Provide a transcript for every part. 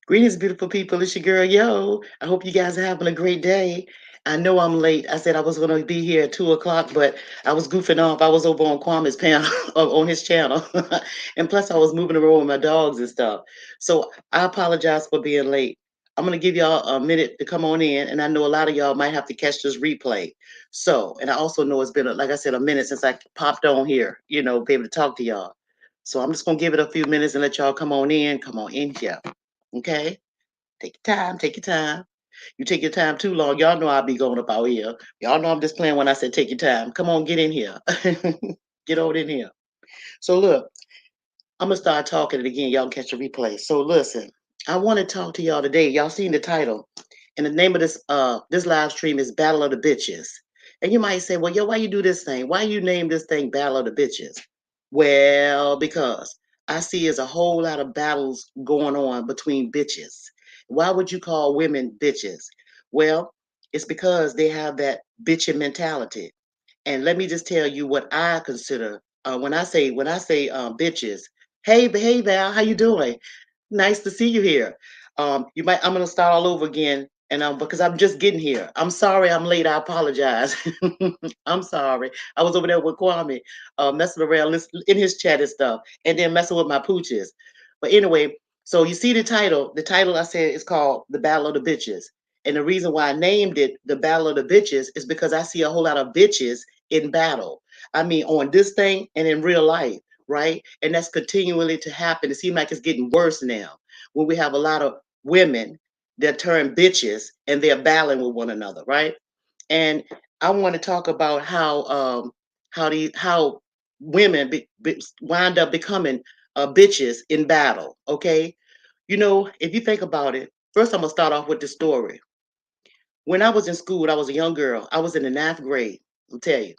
Greetings, beautiful people. It's your girl, Yo. I hope you guys are having a great day. I know I'm late. I said I was going to be here at 2 o'clock, but I was goofing off. I was over on Kwame's panel, on his channel. And plus, I was moving around with my dogs and stuff. So I apologize for being late. I'm going to give y'all a minute to come on in. And I know a lot of y'all might have to catch this replay. So, and I also know it's been, like I said, a minute since I popped on here, be able to talk to y'all. So I'm just going to give it a few minutes and let y'all come on in. Come on in here. Okay? Take your time. Take your time. You take your time too long. Y'all know I'll be going up out here. Y'all know I'm just playing when I said take your time. Come on, get in here. Get on in here. So look, I'm gonna start talking it again. Y'all can catch a replay. So listen, I want to talk to y'all today. Y'all seen the title. And the name of this live stream is Battle of the Bitches. And you might say, well, yo, why you do this thing? Why you name this thing Battle of the Bitches? Well, because I see there's a whole lot of battles going on between bitches. Why would you call women bitches? Well, it's because they have that bitchin' mentality. And let me just tell you what I consider when I say bitches. Hey Val, how you doing? Nice to see you here. I'm gonna start all over again, and because I'm just getting here. I'm sorry I'm late. I apologize. I'm sorry. I was over there with Kwame, messing around in his chat and stuff, and then messing with my pooches. But anyway, so you see the title. The title I said is called "The Battle of the Bitches," and the reason why I named it "The Battle of the Bitches" is because I see a whole lot of bitches in battle. I mean, on this thing and in real life, right? And that's continually to happen. It seems like it's getting worse now when we have a lot of women that turn bitches and they're battling with one another, right? And I want to talk about how women wind up becoming bitches in battle. Okay, if you think about it, first I'm gonna start off with the story. When I was in school, I was a young girl. I was in the ninth grade. I'll tell you.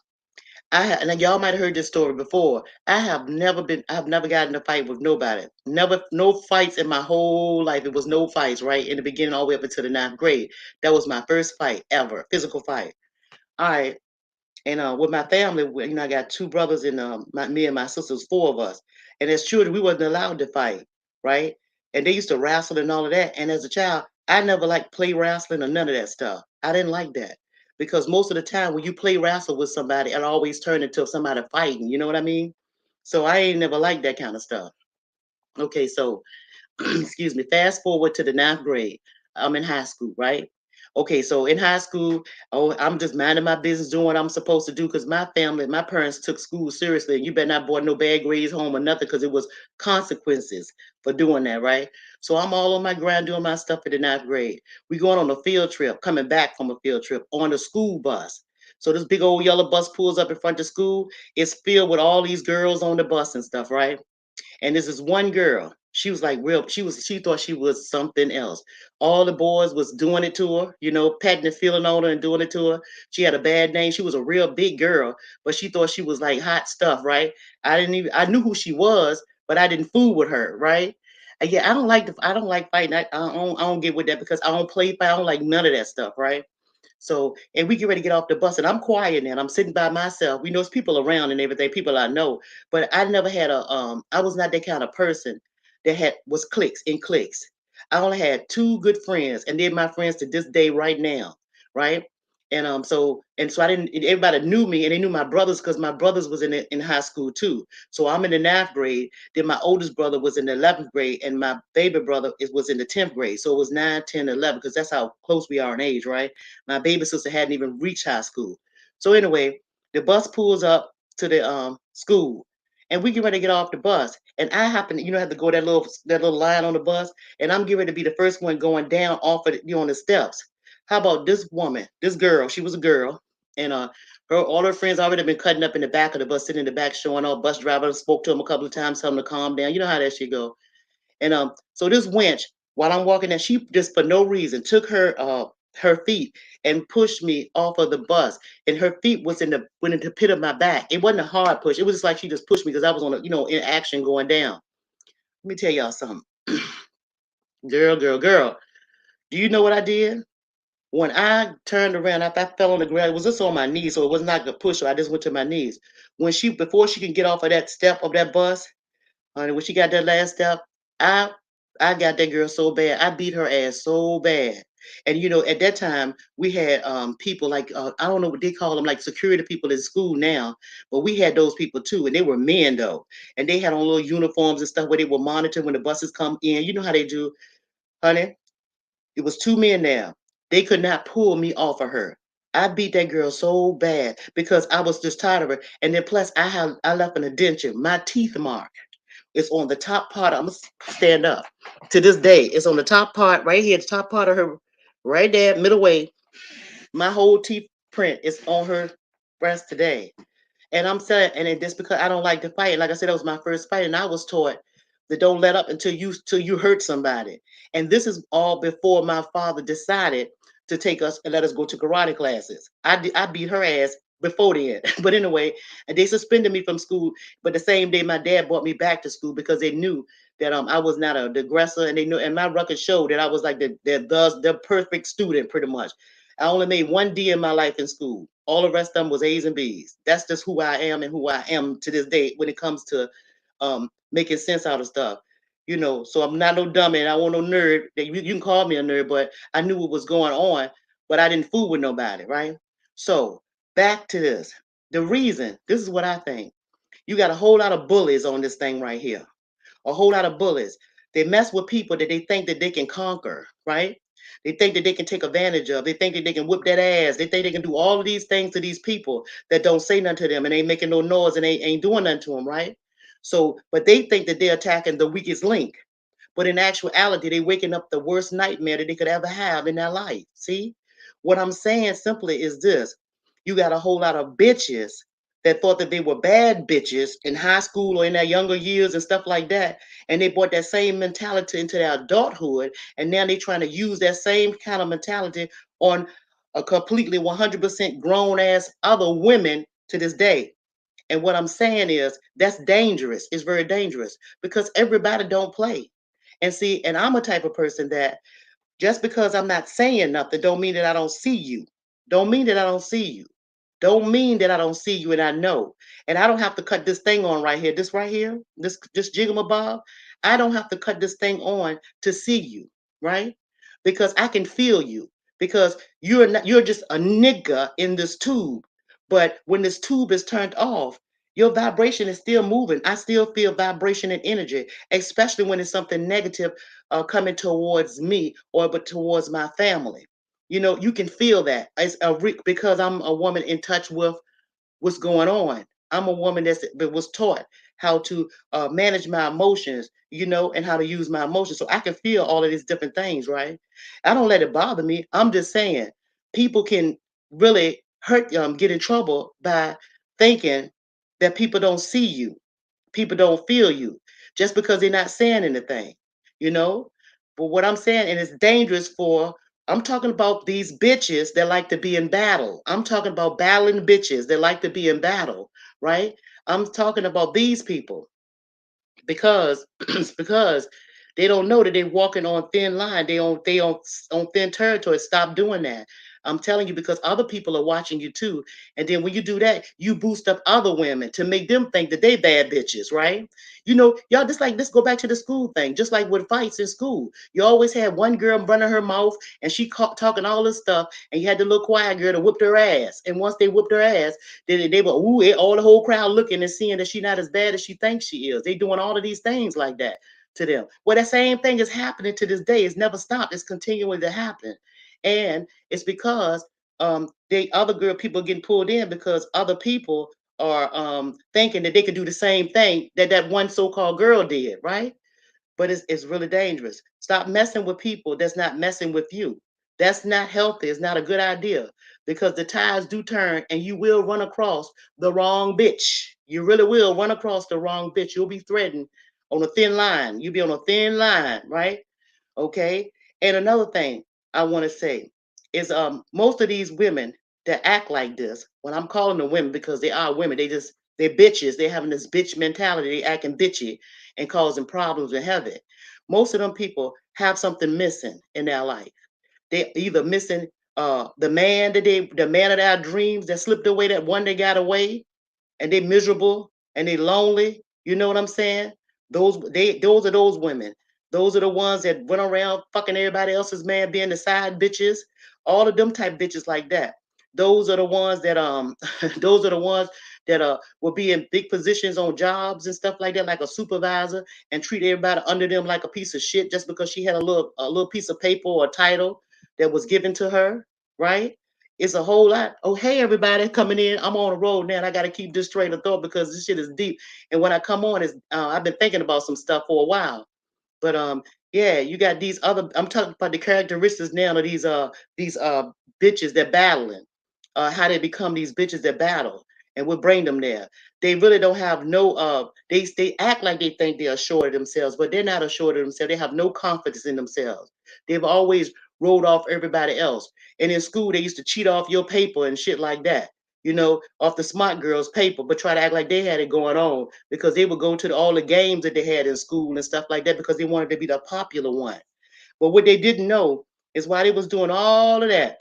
And y'all might have heard this story before. I've never gotten in a fight with nobody. Never, no fights in my whole life. It was no fights, right? In the beginning, all the way up until the ninth grade. That was my first fight ever, physical fight. All right. And with my family, I got two brothers and me and my sisters, four of us. And as children, we wasn't allowed to fight, right? And they used to wrestle and all of that. And as a child, I never liked play wrestling or none of that stuff. I didn't like that because most of the time when you play wrestle with somebody, it always turned into somebody fighting. You know what I mean? So I ain't never liked that kind of stuff. Okay, so excuse me, fast forward to the ninth grade. I'm in high school, right? Okay, so in high school, oh, I'm just minding my business, doing what I'm supposed to do because my family, my parents took school seriously. You better not brought no bad grades home or nothing because it was consequences for doing that, right? So I'm all on my grind doing my stuff in the ninth grade. We going on a field trip, coming back from a field trip on the school bus. So this big old yellow bus pulls up in front of school. It's filled with all these girls on the bus and stuff, right? And this is one girl. She was like real. She thought she was something else. All the boys was doing it to her, patting and feeling on her and doing it to her. She had a bad name. She was a real big girl, but she thought she was like hot stuff, right? I knew who she was, but I didn't fool with her, right? Yeah, I don't like fighting. I don't get with that because I don't play fight. I don't like none of that stuff, right? So, and we get ready to get off the bus, and I'm quiet now. And I'm sitting by myself. We know it's people around and everything, people I know, but I never had I was not that kind of person that was cliques in cliques. I only had two good friends, and they're my friends to this day right now, right? And so I didn't. Everybody knew me, and they knew my brothers because my brothers was in high school too. So I'm in the ninth grade. Then my oldest brother was in the 11th grade, and my baby brother was in the 10th grade. So it was 9, 10, 11 because that's how close we are in age, right? My baby sister hadn't even reached high school. So anyway, the bus pulls up to the school, and we get ready to get off the bus. And I happen, have to go that little line on the bus, and I'm getting ready to be the first one going down off of on the steps. How about this woman, this girl? She was a girl, and all her friends already been cutting up in the back of the bus, sitting in the back, showing off. Bus driver spoke to him a couple of times, telling him to calm down. You know how that shit go. And so this wench, while I'm walking there, she just for no reason took her feet and pushed me off of the bus. And her feet went in the pit of my back. It wasn't a hard push. It was just like she just pushed me because I was on in action going down. Let me tell y'all something. Girl. Do you know what I did? When I turned around, after I fell on the ground, it was just on my knees, so it was not a push. So I just went to my knees. Before she can get off of that step of that bus, honey, when she got that last step, I I got that girl so bad. I beat her ass so bad. And at that time we had people like I don't know what they call them, like security people in school now, but we had those people too, and they were men though, and they had on little uniforms and stuff where they will monitor when the buses come in. You know how they do, honey. It was two men there. They could not pull me off of her. I beat that girl so bad because I was just tired of her. And then plus I left an indenture. My teeth mark is on the top part. I'm gonna stand up. To this day, it's on the top part right here, the top part of her, right there, middle way. My whole teeth print is on her breast today. And I'm saying, and it just because I don't like to fight. Like I said, that was my first fight, and I was taught that don't let up until you hurt somebody. And this is all before my father decided to take us and let us go to karate classes. I beat her ass before then. But anyway, and they suspended me from school. But the same day, my dad brought me back to school because they knew that I was not the aggressor, and they knew, and my record showed that I was like the perfect student, pretty much. I only made one D in my life in school. All the rest of them was A's and B's. That's just who I am and who I am to this day when it comes to making sense out of stuff. So I'm not no dummy and I want no nerd. You can call me a nerd, but I knew what was going on, but I didn't fool with nobody, right? So back to this. The reason, this is what I think. You got a whole lot of bullies on this thing right here, a whole lot of bullies. They mess with people that they think that they can conquer, right? They think that they can take advantage of. They think that they can whip that ass. They think they can do all of these things to these people that don't say nothing to them and ain't making no noise and ain't doing nothing to them, right? So, but they think that they're attacking the weakest link. But in actuality, they waking up the worst nightmare that they could ever have in their life. See? What I'm saying simply is this. You got a whole lot of bitches that thought that they were bad bitches in high school or in their younger years and stuff like that. And they brought that same mentality into their adulthood. And now they're trying to use that same kind of mentality on a completely 100% grown ass other women to this day. And what I'm saying is that's dangerous. It's very dangerous because everybody don't play. And see, and I'm a type of person that just because I'm not saying nothing don't mean that I don't see you. Don't mean that I don't see you. Don't mean that I don't see you and I know. And I don't have to cut this thing on right here. This right here, this jigamabob. I don't have to cut this thing on to see you, right? Because I can feel you. Because you're just a nigga in this tube. But when this tube is turned off, your vibration is still moving. I still feel vibration and energy, especially when it's something negative coming towards me or but towards my family. You can feel that. It's because I'm a woman in touch with what's going on. I'm a woman that was taught how to manage my emotions, and how to use my emotions. So I can feel all of these different things, right? I don't let it bother me. I'm just saying people can really get in trouble by thinking that people don't see you, people don't feel you, just because they're not saying anything, you know? But what I'm saying, and it's dangerous for, I'm talking about these bitches that like to be in battle. I'm talking about battling bitches that like to be in battle, right? I'm talking about these people because because they don't know that they're walking on thin line. They on thin territory. Stop doing that. I'm telling you because other people are watching you too. And then when you do that, you boost up other women to make them think that they bad bitches, right? Y'all just like this. Go back to the school thing. Just like with fights in school, you always had one girl running her mouth and she caught talking all this stuff, and you had the little quiet girl to whip her ass. And once they whipped her ass, they were all the whole crowd looking and seeing that she's not as bad as she thinks she is. They doing all of these things like that to them. Well, that same thing is happening to this day. It's never stopped. It's continuing to happen, and it's because they other girl people getting pulled in because other people are thinking that they can do the same thing that one so-called girl did, right? But it's really dangerous. Stop messing with people that's not messing with you. That's not healthy. It's not a good idea because the tides do turn and you will run across the wrong bitch. You really will run across the wrong bitch. You'll be threatened on a thin line. You'll be on a thin line, right? Okay. And another thing I want to say is most of these women that act like this, when I'm calling them women because they are women, they're bitches. They're having this bitch mentality. They acting bitchy and causing problems in heaven. Most of them people have something missing in their life. They either missing the man of their dreams that slipped away, that one that got away, and they miserable and they lonely. You know what I'm saying? Those are those women. Those are the ones that went around fucking everybody else's man, being the side bitches. All of them type bitches like that. Those are the ones that those are the ones that will be in big positions on jobs and stuff like that, like a supervisor, and treat everybody under them like a piece of shit just because she had a little piece of paper or a title that was given to her, right? It's a whole lot. Oh, hey everybody coming in. I'm on the road now, and I got to keep this train of thought because this shit is deep. And when I come on, is I've been thinking about some stuff for a while. But yeah, you got these other. I'm talking about the characteristics now of these bitches that battling. How they become these bitches that battle, and what bring them there. They really don't have no. They act like they think they're assured of themselves, but they're not assured of themselves. They have no confidence in themselves. They've always rolled off everybody else. And in school, they used to cheat off your paper and shit like that. Off the smart girls' paper, but try to act like they had it going on because they would go to all the games that they had in school and stuff like that because they wanted to be the popular one. But what they didn't know is why they was doing all that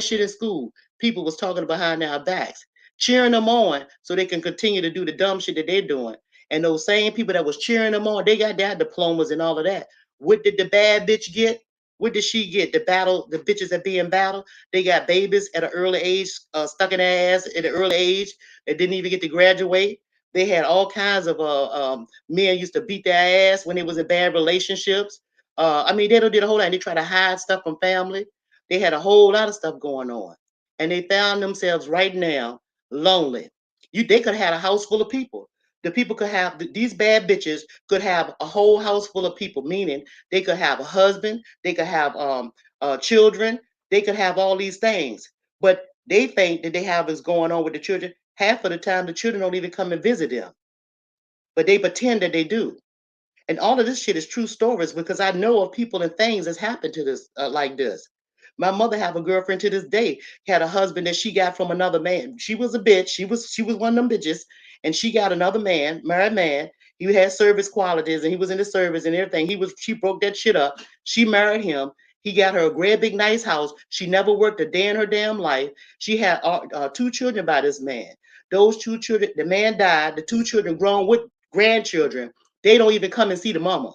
shit in school. People was talking behind their backs, cheering them on so they can continue to do the dumb shit that they're doing. And those same people that was cheering them on, they got their diplomas and all of that. What did the bad bitch get? What did she get? The bitches that be in battle, they got babies at an early age, stuck in their ass at an early age. They didn't even get to graduate. They had all kinds of men used to beat their ass when they was in bad relationships. I mean, they don't did a whole lot. They try to hide stuff from family. They had a whole lot of stuff going on, and they found themselves right now lonely. They could have had a house full of people. The people could have these bad bitches could have a whole house full of people, meaning they could have a husband, they could have children, they could have all these things. But they think that they have is going on with the children. Half of the time, the children don't even come and visit them, but they pretend that they do. And all of this shit is true stories because I know of people and things that's happened to this like this. My mother have a girlfriend to this day, had a husband that she got from another man. She was a bitch. She was one of them bitches, and she got another man, married man. He had service qualities, and he was in the service and everything. She broke that shit up. She married him. He got her a great big nice house. She never worked a day in her damn life. She had two children by this man. Those two children, the man died. The two children grown with grandchildren. They don't even come and see the mama.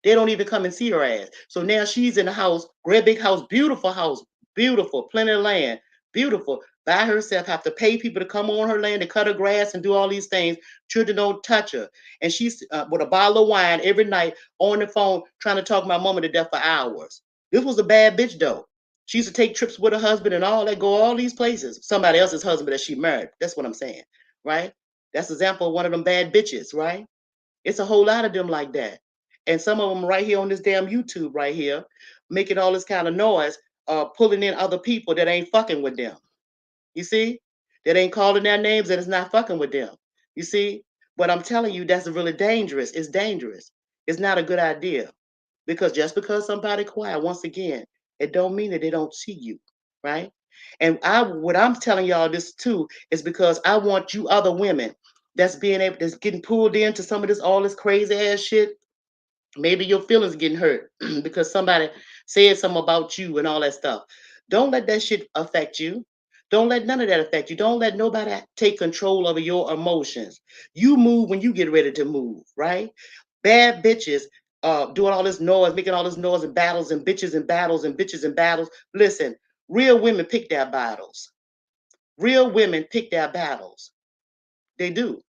They don't even come and see her ass. So now she's in the house, great big house, beautiful, plenty of land, beautiful, by herself, have to pay people to come on her land to cut her grass and do all these things. Children don't touch her. And she's with a bottle of wine every night on the phone trying to talk my mama to death for hours. This was a bad bitch though. She used to take trips with her husband and all that, go all these places. Somebody else's husband that she married. That's what I'm saying, right? That's an example of one of them bad bitches, right? It's a whole lot of them like that. And some of them right here on this damn YouTube right here, making all this kind of noise, pulling in other people that ain't fucking with them. You see? That ain't calling their names and it's not fucking with them. You see? But I'm telling you, that's really dangerous. It's dangerous. It's not a good idea. Because just because somebody quiet, once again, it don't mean that they don't see you, right? And what I'm telling y'all this too is because I want you other women that's getting pulled into some of this all this crazy ass shit. Maybe your feelings getting hurt because somebody said something about you and all that stuff. Don't let that shit affect you. Don't let none of that affect you. Don't let nobody take control over your emotions. You move when you get ready to move, right? Bad bitches doing all this noise, making all this noise and battles and bitches and battles and bitches and battles. Listen, real women pick their battles. Real women pick their battles. They do.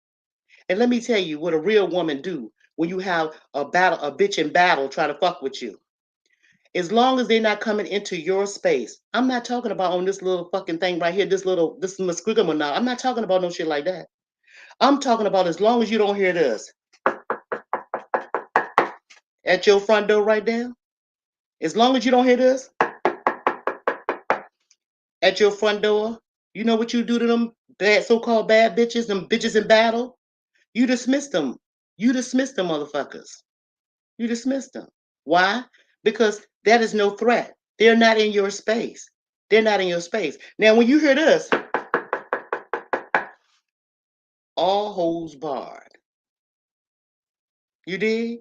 And let me tell you what a real woman do when you have a bitch in battle trying to fuck with you. As long as they're not coming into your space. I'm not talking about on this little fucking thing right here, this musquigamo now. I'm not talking about no shit like that. I'm talking about as long as you don't hear this at your front door right now. As long as you don't hear this at your front door, you know what you do to them bad so-called bad bitches, them bitches in battle? You dismiss them. You dismiss them motherfuckers. You dismiss them. Why? Because that is no threat. They're not in your space. They're not in your space. Now, when you hear this, all holes barred. You dig?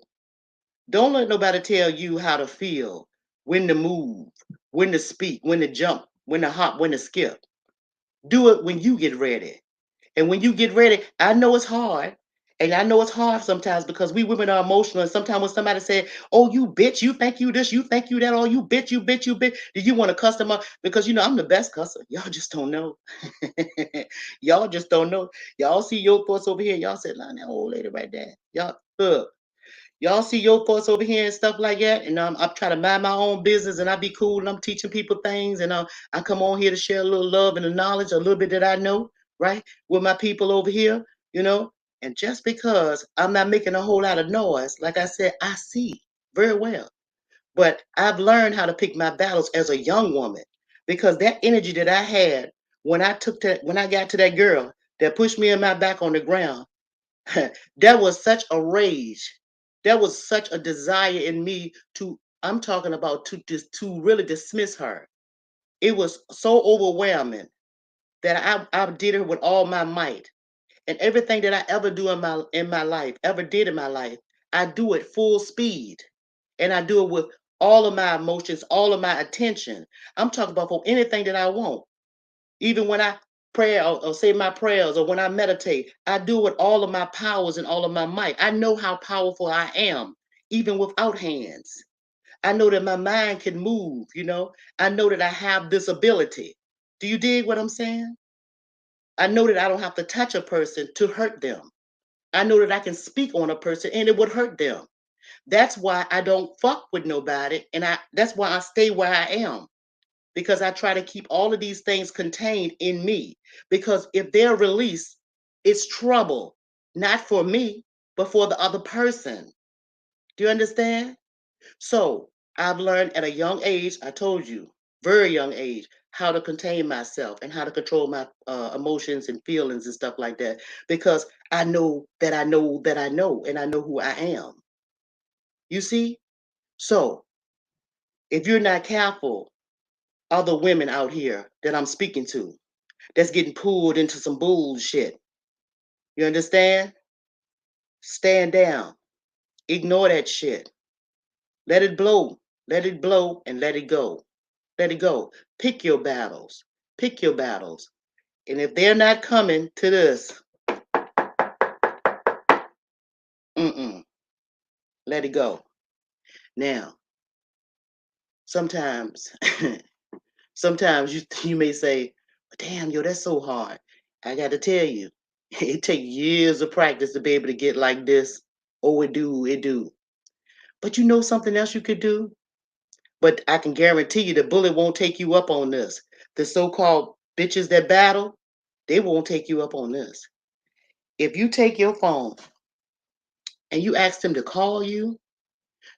Don't let nobody tell you how to feel, when to move, when to speak, when to jump, when to hop, when to skip. Do it when you get ready. And when you get ready, I know it's hard. And I know it's hard sometimes because we women are emotional. And sometimes when somebody said, "Oh, you bitch, you think you this, you think you that, oh, you bitch, you bitch, you bitch," do you want to cuss them up? Because I'm the best cusser. Y'all just don't know. Y'all just don't know. Y'all see your thoughts over here. Y'all said, "Nah, that old lady right there." Y'all look. Y'all see your thoughts over here and stuff like that, and I'm trying to mind my own business, and I be cool, and I'm teaching people things, and I come on here to share a little love and the knowledge, a little bit that I know, right, with my people over here, you know. And just because I'm not making a whole lot of noise, like I said, I see very well. But I've learned how to pick my battles as a young woman because that energy that I had when I got to that girl that pushed me in my back on the ground, that was such a rage. That was such a desire in me I'm talking about to really dismiss her. It was so overwhelming that I did it with all my might. And everything that I ever do in my life, ever did in my life, I do it full speed. And I do it with all of my emotions, all of my attention. I'm talking about for anything that I want. Even when I pray or say my prayers or when I meditate, I do it with all of my powers and all of my might. I know how powerful I am, even without hands. I know that my mind can move. I know that I have this ability. Do you dig what I'm saying? I know that I don't have to touch a person to hurt them. I know that I can speak on a person and it would hurt them. That's why I don't fuck with nobody. And that's why I stay where I am because I try to keep all of these things contained in me. Because if they're released, it's trouble, not for me, but for the other person. Do you understand? So I've learned at a young age, I told you, very young age, how to contain myself and how to control my emotions and feelings and stuff like that. Because I know that I know that I know, and I know who I am. You see? So if you're not careful, other women out here that I'm speaking to, that's getting pulled into some bullshit. You understand? Stand down. Ignore that shit. Let it blow. Let it blow and let it go. Let it go. Pick your battles. Pick your battles. And if they're not coming to this, mm-mm, let it go. Now, sometimes, sometimes you may say, "Damn, yo, that's so hard." I got to tell you, it takes years of practice to be able to get like this. Oh, it do. But you know something else you could do? But I can guarantee you the bullet won't take you up on this. The so-called bitches that battle, they won't take you up on this. If you take your phone and you ask them to call you,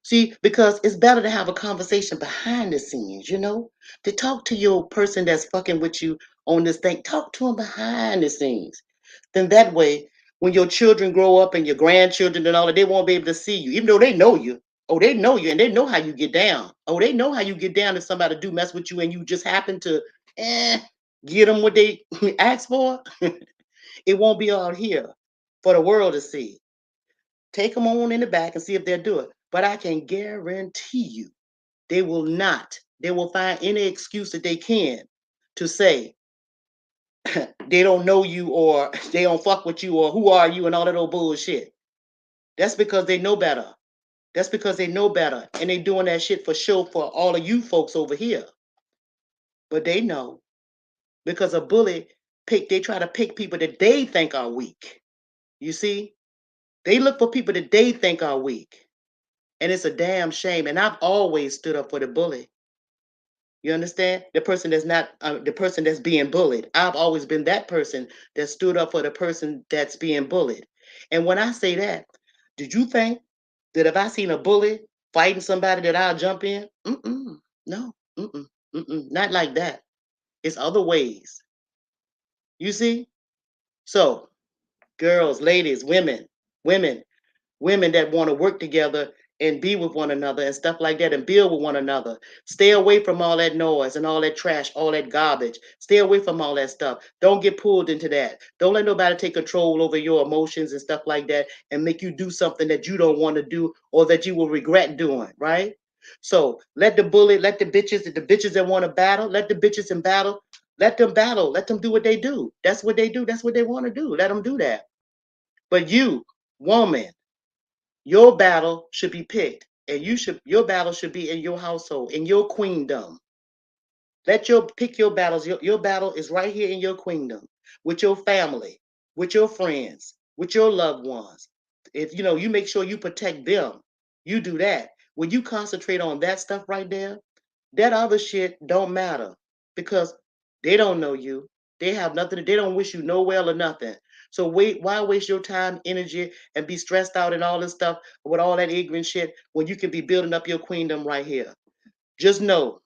see, because it's better to have a conversation behind the scenes, to talk to your person that's fucking with you on this thing. Talk to them behind the scenes. Then that way, when your children grow up and your grandchildren and all that, they won't be able to see you, even though they know you. Oh, they know you and they know how you get down. Oh, they know how you get down if somebody do mess with you and you just happen to get them what they ask for. It won't be out here for the world to see. Take them on in the back and see if they'll do it. But I can guarantee you they will not. They will find any excuse that they can to say they don't know you or they don't fuck with you or who are you and all that old bullshit. That's because they know better. That's because they know better. And they doing that shit for show for all of you folks over here. But they know because a bully they try to pick people that they think are weak. You see? They look for people that they think are weak. And it's a damn shame. And I've always stood up for the bully. You understand? The person that's not the person that's being bullied. I've always been that person that stood up for the person that's being bullied. And when I say that, did you think that if I seen a bully fighting somebody that I'll jump in? Mm-mm. No. Mm-mm. Mm-mm. Not like that. It's other ways. You see? So, girls, ladies, women, women that want to work together and be with one another and stuff like that and build with one another. Stay away from all that noise and all that trash, all that garbage. Stay away from all that stuff. Don't get pulled into that. Don't let nobody take control over your emotions and stuff like that and make you do something that you don't want to do or that you will regret doing, right? So let the bully, let the bitches that want to battle, let the bitches in battle, let them battle, let them do what they do. That's what they do. That's what they want to do. Let them do that. But you Woman, your battle should be picked, and your battle should be in your household, in your queendom. Pick your battles. Your battle is right here in your queendom, with your family, with your friends, with your loved ones. If you know, you make sure you protect them. You do that. When you concentrate on that stuff right there, that other shit don't matter because they don't know you. They have nothing. They don't wish you no well or nothing. So why waste your time, energy, and be stressed out and all this stuff with all that ignorant shit when you can be building up your queendom right here? Just know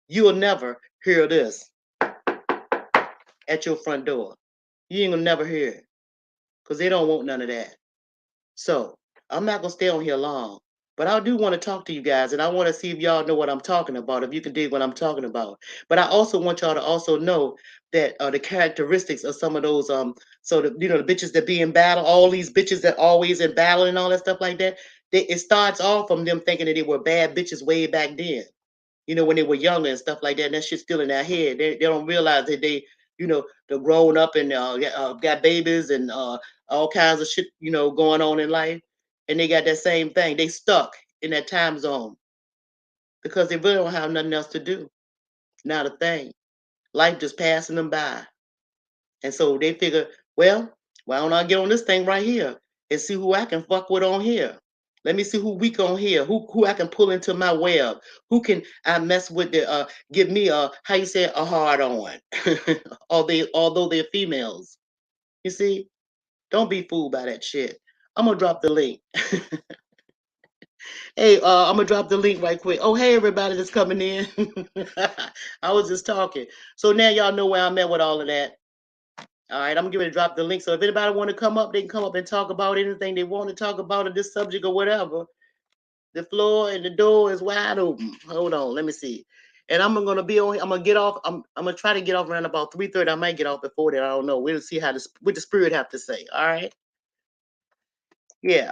you will never hear this at your front door. You ain't gonna never hear it because they don't want none of that. So I'm not gonna stay on here long, but I do want to talk to you guys, and I want to see if y'all know what I'm talking about, if you can dig what I'm talking about. But I also want y'all to also know that the characteristics of some of those so the bitches that be in battle, all these bitches that always in battle and all that stuff like that. It starts off from them thinking that they were bad bitches way back then, when they were younger and stuff like that. And that shit's still in their head. They don't realize that they're grown up and got babies and all kinds of shit, going on in life. And they got that same thing. They stuck in that time zone because they really don't have nothing else to do. Not a thing. Life just passing them by. And so they figure, well, why don't I get on this thing right here and see who I can fuck with on here? Let me see who weak on here, who I can pull into my web, who can I mess with give me how you say a hard on, although they're females. You see, don't be fooled by that shit. I'm gonna drop the link. Hey, I'm gonna drop the link right quick. Oh, hey everybody that's coming in. I was just talking, so now y'all know where I'm at with all of that. All right, I'm going to drop the link. So if anybody want to come up, they can come up and talk about anything they want to talk about in this subject or whatever. The floor and the door is wide open. Hold on, let me see. And I'm gonna be on. I'm gonna get off. I'm gonna try to get off around about 3:30. I might get off before that. I don't know. We'll see what the spirit have to say. All right. Yeah.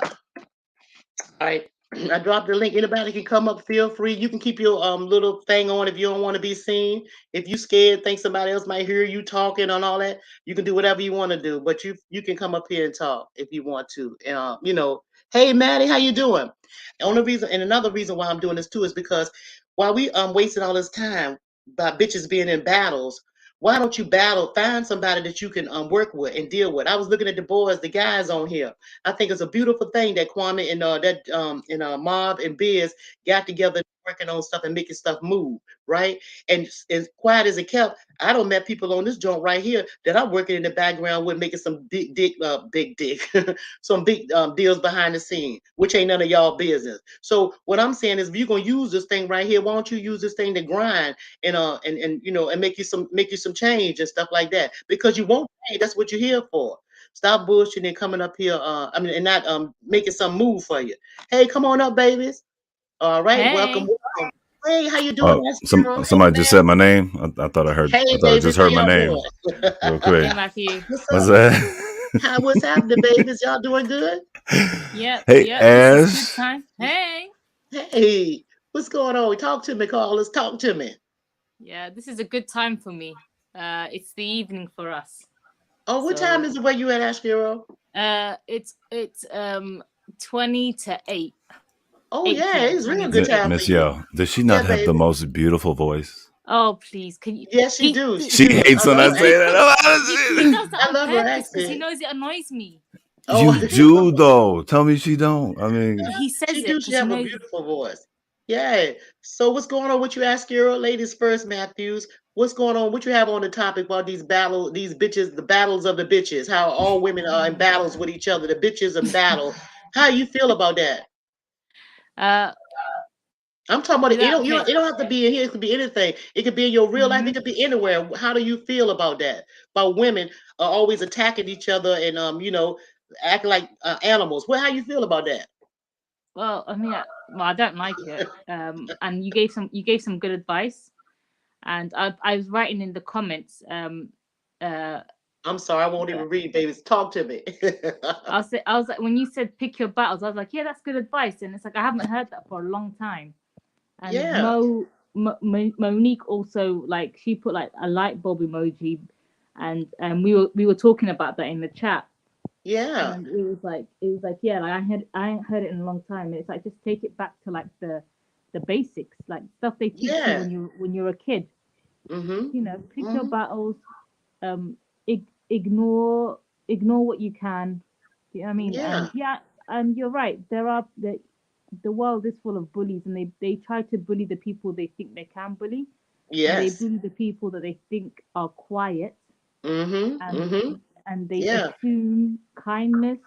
All right. I dropped the link. Anybody can come up. Feel free. You can keep your little thing on if you don't want to be seen. If you scared, think somebody else might hear you talking and all that, you can do whatever you want to do. But you can come up here and talk if you want to. Hey Maddie, how you doing? Another reason why I'm doing this too is because while we wasting all this time by bitches being in battles, why don't you find somebody that you can work with and deal with? I was looking at the guys on here. I think it's a beautiful thing that Kwame and Mob and Biz got together working on stuff and making stuff move, right? And as quiet as it kept, I don't met people on this joint right here that I'm working in the background with making some big dick, some big deals behind the scene, which ain't none of y'all business. So what I'm saying is, if you're gonna use this thing right here, why don't you use this thing to grind and make you some change and stuff like that? Because you won't change. That's what you're here for. Stop bullshitting and coming up here. And not making some move for you. Hey, come on up, babies. All right, welcome. Hey. Hey, how you doing, Hey, Somebody just said my name. I thought Hey, I just babies, how heard my y'all name doing? real quick. hey, Matthew. What's What's up? that? What's happening, babies? Y'all doing good? Yep, Hey yep, this is good Ash. time. Hey. Hey, what's going on? Talk to me, Carlos. Talk to me. Yeah, this is a good time for me. It's the evening for us. Oh, what time So, is it where you at, Ashkiro? it's 20 to 8, Oh 8 yeah, p.m. it's real 20 good to 8. time for Miss you. Yo, does she not Yeah, have the baby. most beautiful voice? Oh, please, can you Yes, she do. She She do. I hates when love I her say accent. he that. does that I on love her purpose because he accent. knows it annoys me. Oh, You do though. Tell me she don't. I mean, He says she it do. She because he have a knows. beautiful voice. Yeah. So what's going on with you, Ashkiro? Ladies first, Matthews. What's going on? What you have on the topic about these bitches, the battles of the bitches? How all women are in battles with each other. The bitches in battle. How you feel about that? Uh, I'm talking about it. It without don't, you okay. don't, it don't have to be in here. It could be anything. It could be in your real life. It hmm could be anywhere. How do you feel about that? About women always attacking each other and acting like animals. How you feel about that? Well, I mean, I don't like it. And you gave some good advice. And I was writing in the comments. Uh, I'm sorry, I won't even read, babies. Talk to me. I was like, when you said pick your battles, I was like, yeah, that's good advice. And it's like I haven't heard that for a long time. And Yeah. Monique also, like, she put like a light bulb emoji, and we were talking about that in the chat. Yeah. And it was like, yeah, like I ain't heard it in a long time. And it's like, just take it back to like the basics, like stuff they teach you Yeah. when you're a kid. Mm-hmm. You know, pick your Mm-hmm. battles, um, ignore what you can. You know what I mean? Yeah. And yeah, and you're right. The world is full of bullies, and they try to bully the people they think they can bully, and they Yes. bully the people that they think are quiet, Mm-hmm. and Mm-hmm. they Yeah. assume kindness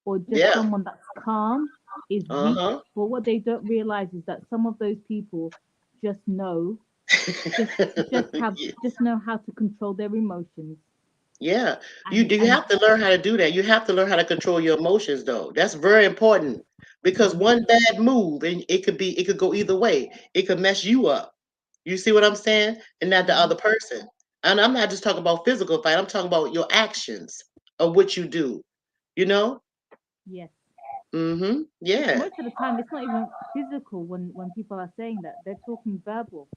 or just Yeah. someone that's calm is weak. Uh-huh. But what they don't realize is that some of those people just know just Yeah. just know how to control their emotions. Yeah. You and do you and have to learn how to do that. You have to learn how to control your emotions though. That's very important because Mhm. one bad move and it could go either way. It could mess you up. You see what I'm saying? And not the Mhm. other person. And I'm not just talking about physical fight. I'm talking about your actions of what you do. You know? Yes. Mm-hmm. Yeah. Most of the time it's not even physical when people are saying that. They're talking verbal.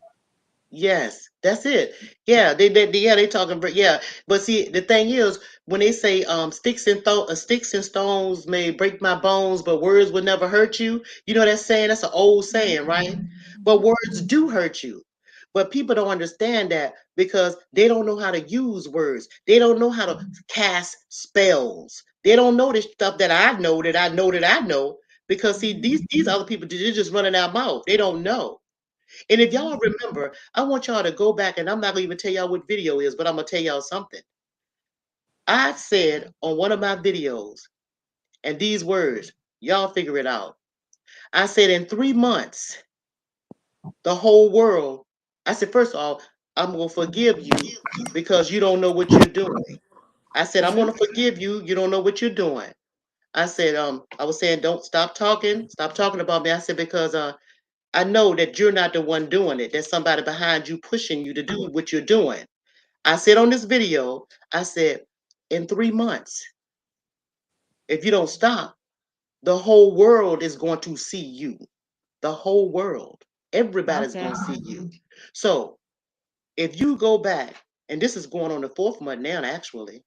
Yes, that's it. Yeah, they talking. Yeah, but see, the thing is, when they say sticks and stones may break my bones, but words will never hurt you. You know that saying? That's an old Mhm. saying, right? But Mhm. words do hurt you. But people don't understand that because they don't know how to use words. They don't know how to cast spells. They don't know this stuff that I know that I know that I know. Because see, Mhm. these other people, they're just running their mouth. They don't know. And if Mhm. y'all remember, I want y'all to go back, and I'm not gonna even tell y'all what video is, but I'm gonna tell y'all something. I said on one of my videos, and these words, y'all figure it out. I said in 3 months, the whole world. I said, first of all, I'm gonna forgive you because you don't know what you're doing. I said, I'm gonna Mhm. forgive you. You don't know what you're doing. I said, I was saying, don't stop talking about me. I said, because I know that you're not the one doing it. There's somebody behind you pushing you to do what you're doing. I said on this video, I said, in 3 months, if you don't stop, the whole world is going to see you. The whole world. Everybody's Okay. going to see you. So if you go back, and this is going on the 4th month now, actually,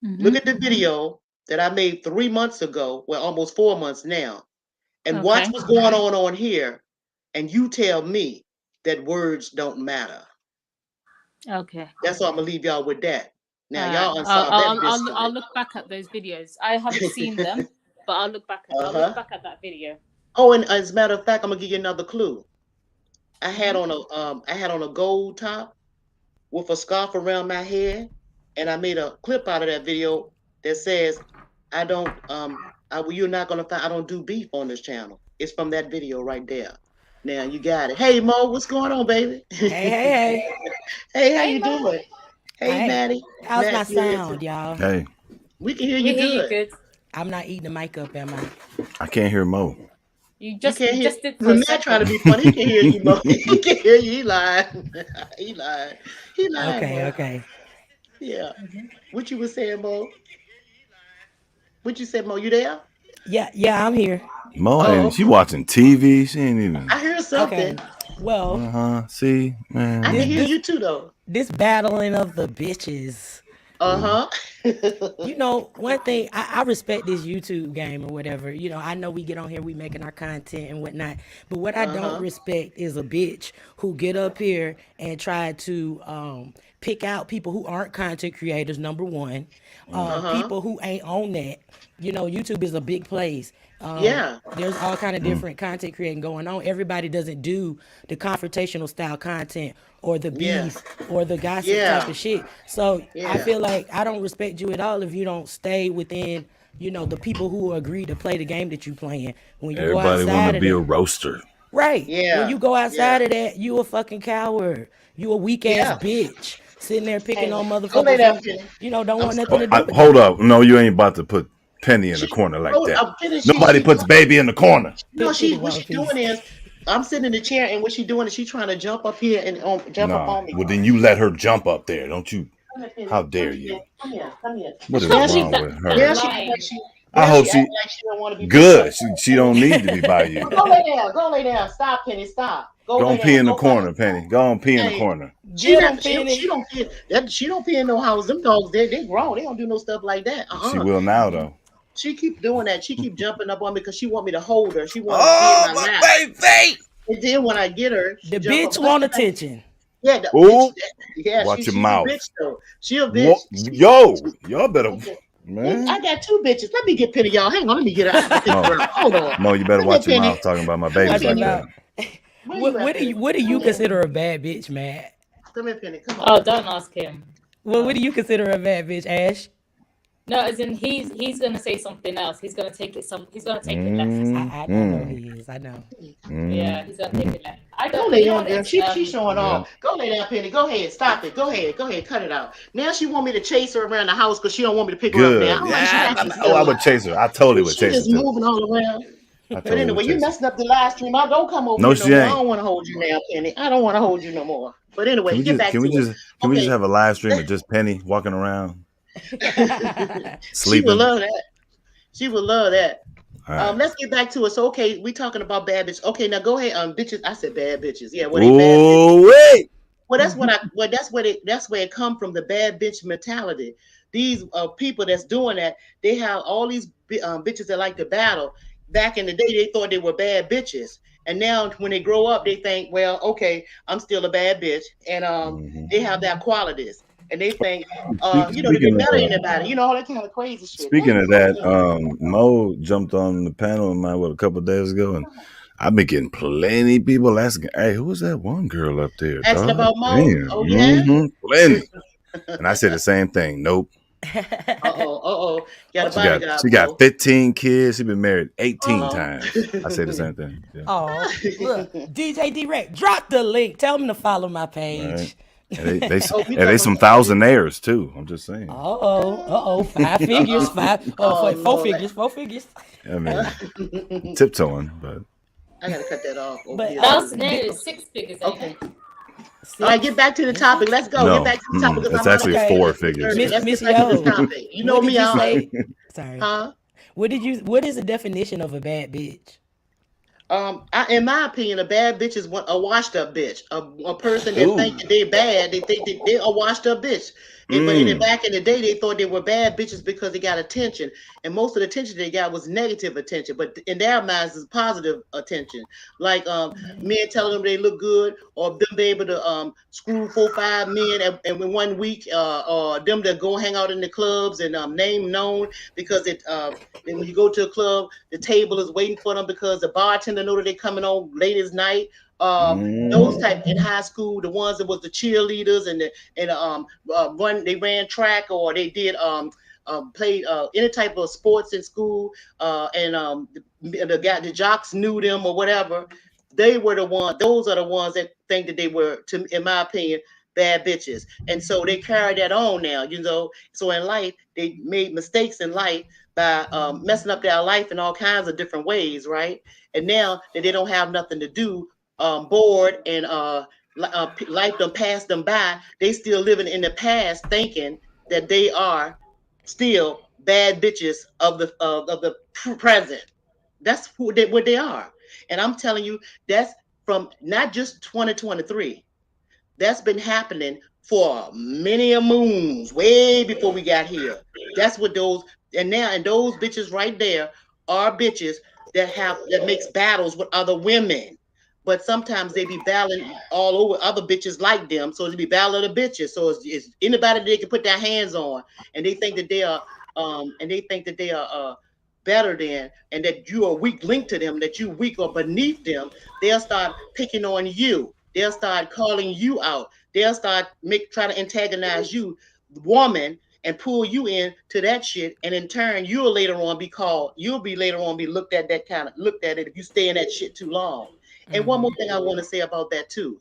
look Mhm. at the video that I made 3 months ago, well, almost 4 months now, and watch Okay. what's going on here, and you tell me that words don't matter. Okay. That's all I'm gonna leave y'all with that. Now y'all I'll, unsolved that I'll I'll mystery. I'll look back at those videos. I haven't seen them, but I'll look Uh-huh. back at that video. Oh, and as a matter of fact, I'm gonna give you another clue. Mhm. I had on a gold top with a scarf around my head, and I made a clip out of that video that says, "I don't you're not gonna find I don't do beef on this channel." It's from that video right there. Now you got it. Hey Mo, what's going on, baby? Hey, hey, hey. Hey, how Hey you Mo, doing? Hey Hey. Maddie. How's my Matt Furious. sound, y'all? Hey, We can hear we you hear you good. good. I'm not eating the mic up, am I? I can't hear Mo. You can't You hear just did for a Matt trying to second. be funny. He can hear you, Mo. He can hear you. He lying. He lying. He lying, Okay, Mo. okay. Yeah. Mhm. What you was saying, Mo? What you said, Mo? You there? Yeah, I'm here. Mo Oh, ain't. She okay. watching TV. She ain't even. I hear Okay. something. Well, See, I can this man. hear this you too, though. this battling of the bitches. Ooh. Uh huh. You know, one thing I respect this YouTube game or whatever. You know, I know we get on here, we making our content and whatnot. But what I Uh don't huh. respect is a bitch who get up here and try to pick out people who aren't content creators. Number one, Uh huh. people who ain't on that. You know, YouTube is a big place. Yeah. There's all kind of Mm. different content creating going on. Everybody doesn't do the confrontational style content or the Yeah. beef or the gossip type Yeah. of shit. So I Yeah. feel like I don't respect you at all if you don't stay within, you know, the people who agree to play the game that you playing. When you go Everybody want to outside of be a that, roaster. right? When Yeah. you go Yeah. outside of that, you a fucking coward. You a weak ass Yeah. bitch sitting there picking Hey, on go lay motherfuckers down, who, Penny. you know, don't I'm want nothing sorry. to do with Hold that. up. No, you ain't about to put Penny in the She, corner like no, that. Penny, Nobody puts baby in the corner. no, Penny what One she Piece. doing is, I'm sitting in the chair, and what she doing is she trying to jump up here and jump up Nah. on me. Well, then you let her jump up there. Don't you? Come here, How Penny. Come dare here. you? Come here. Come here. What is There she, wrong with That's her? there she, lying. I Now hope she she acting like she don't want to be good. She don't need to be by you. Go lay down. Go lay down. Stop, Penny. Stop. Go Go lay and pee down. in the Go find. corner, Penny. Go and pee in the Hey, corner. she Get him, not. She Penny. don't pee. That she don't pee in no house. Them dogs, they grown. They don't do no stuff like that. She will now though. She keep doing that. She keep jumping up on me because she want me to hold her. She want to be in Oh, my my lap. baby. And then when I get her, she The jump bitch up. want attention. Yeah, the Ooh. bitch, yeah. Watch She's your a mouth. bitch though. She a bitch. Yo, y'all better, Okay. man. I got two bitches. Let me get Penny, y'all. Hang on. Let me get her. No. Hold on. Mo, you better Come watch here, your Penny. mouth talking about my babies Watch like your that. mouth. Where What, you at, what do Penny? you what do you consider a bad bitch, Matt? Come here, Penny. Come on. Oh, don't ask him. What do you consider a bad bitch, Ash? No, as in he's gonna say something else. He's gonna take it left. I know he is. I know. Yeah, he's gonna take it left. I Go don't. lay You know down, what girl. it's, She's showing Yeah. off. Go lay down, Penny. Go ahead. Stop it. Go ahead. Go ahead. Cut it out. Now she want me to chase her around the house because she don't want me to pick her up now. Good. I'm like, she Yeah. acting Oh, I silly. would chase her. I totally would She chase her just too. moving all around. I But totally anyway, would you chase her. messing up the live stream. I don't come over No, here she no more. I ain't. don't want to hold you now, Penny. I don't want to hold you no more. But anyway, get back Can we to it. just have a live stream of just Penny walking around She would sleeping? love that. She would love that. All right. Let's get back to it. So, okay, we talking about bad bitches. Okay, now go ahead. Bitches. I said bad bitches. Yeah, well, they bad bitches. Ooh, wait. Well, that's where it come from, the bad bitch mentality. These people that's doing that, they have all these bitches that like to battle. Back in the day, they thought they were bad bitches, and now when they grow up, they think, well, okay, I'm still a bad bitch, and they have their qualities, and they think, that they're better than anybody, all that kind of crazy shit. Speaking of that, Mo jumped on the panel of mine a couple of days ago, and I've been getting plenty of people asking, "Hey, who's that one girl up there?" Asking dog? about Mo? Damn. Oh, yeah? Plenty. And I said the same thing. Nope. Got She got 15 kids. She been married 18 Uh-huh. times. I said the same thing. Yeah. Oh, look, DJ Direct, drop the link. Tell them to follow my page. Right. And they we they some thousandaires too. I'm just saying. Uh-oh, 5 figures, four figures, 4 figures. I mean, tiptoeing, but I gotta cut that off. But, Thousand is 6 figures. Okay. All right, get back to the topic. Let's go. no, Get back to the topic. it's actually 4 figures. Let's Miss get back to Yo. the topic. You know What me, did you I'm say? Sorry. huh? What is the definition of a bad bitch? In my opinion, a bad bitch is a washed up bitch. A person that think that they're bad, they think that they're a washed up bitch. But back in the day, they thought they were bad bitches because they got attention, and most of the attention they got was negative attention. But in their minds, is positive attention, like men telling them they look good, or them be able to screw 4, 5 men in 1 week, or them to go hang out in the clubs and name known because when you go to a club, the table is waiting for them because the bartender know that they're coming on late as night. Those type in high school, the ones that was the cheerleaders and they ran track, or they did played any type of sports in school, and the jocks knew them or whatever. They were the ones. Those are the ones that think that they were, in my opinion, bad bitches, and so they carry that on now. So in life, they made mistakes in life by messing up their life in all kinds of different ways, right? And now that they don't have nothing to do, bored, and life done passed them by, they still living in the past, thinking that they are still bad bitches of the present. That's what they are, and I'm telling you, that's from not just 2023. That's been happening for many a moons, way before we got here. That's what those those bitches right there are bitches that makes battles with other women. But sometimes they be battling all over other bitches like them. So they be battling the bitches. So it's anybody they can put their hands on, and they think that they are better than, and that you are a weak link to them, that you weak or beneath them. They'll start picking on you. They'll start calling you out. They'll start try to antagonize you, woman, and pull you in to that shit. And in turn, you'll be later on be looked at if you stay in that shit too long. And one more thing I want to say about that too.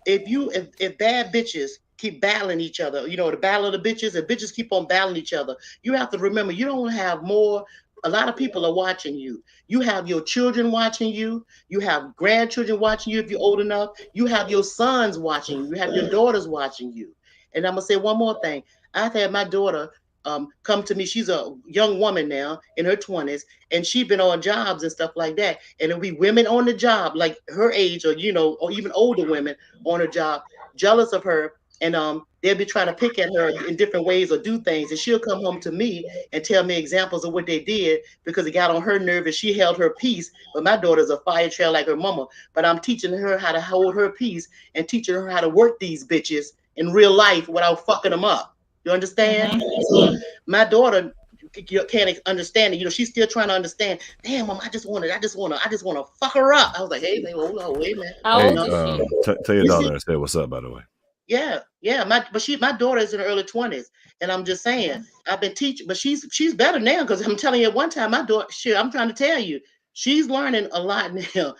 If bad bitches keep battling each other, the battle of the bitches, if bitches keep on battling each other, you have to remember, you don't have more. A lot of people are watching you. You have your children watching you. You have grandchildren watching you if you're old enough. You have your sons watching you. You have your daughters watching you. And I'm going to say one more thing. I've had my daughter come to me. She's a young woman now in her 20s, and she's been on jobs and stuff like that. And there'll be women on the job, like her age, or or even older women on her job, jealous of her, and they'll be trying to pick at her in different ways or do things. And she'll come home to me and tell me examples of what they did because it got on her nerve and she held her peace. But my daughter's a fire trail like her mama. But I'm teaching her how to hold her peace and teaching her how to work these bitches in real life without fucking them up. You understand? So my daughter can't understand it. She's still trying to understand. Damn, mom, I just want to fuck her up. I was like, hey, hold on, wait a minute. How old Hey, is she? tell your daughter I said what's up, by the way. Yeah. My daughter is in her early 20s, and I'm just saying, I've been teaching, but she's better now because I'm telling you, at one time my daughter, shit, I'm trying to tell you, she's learning a lot now.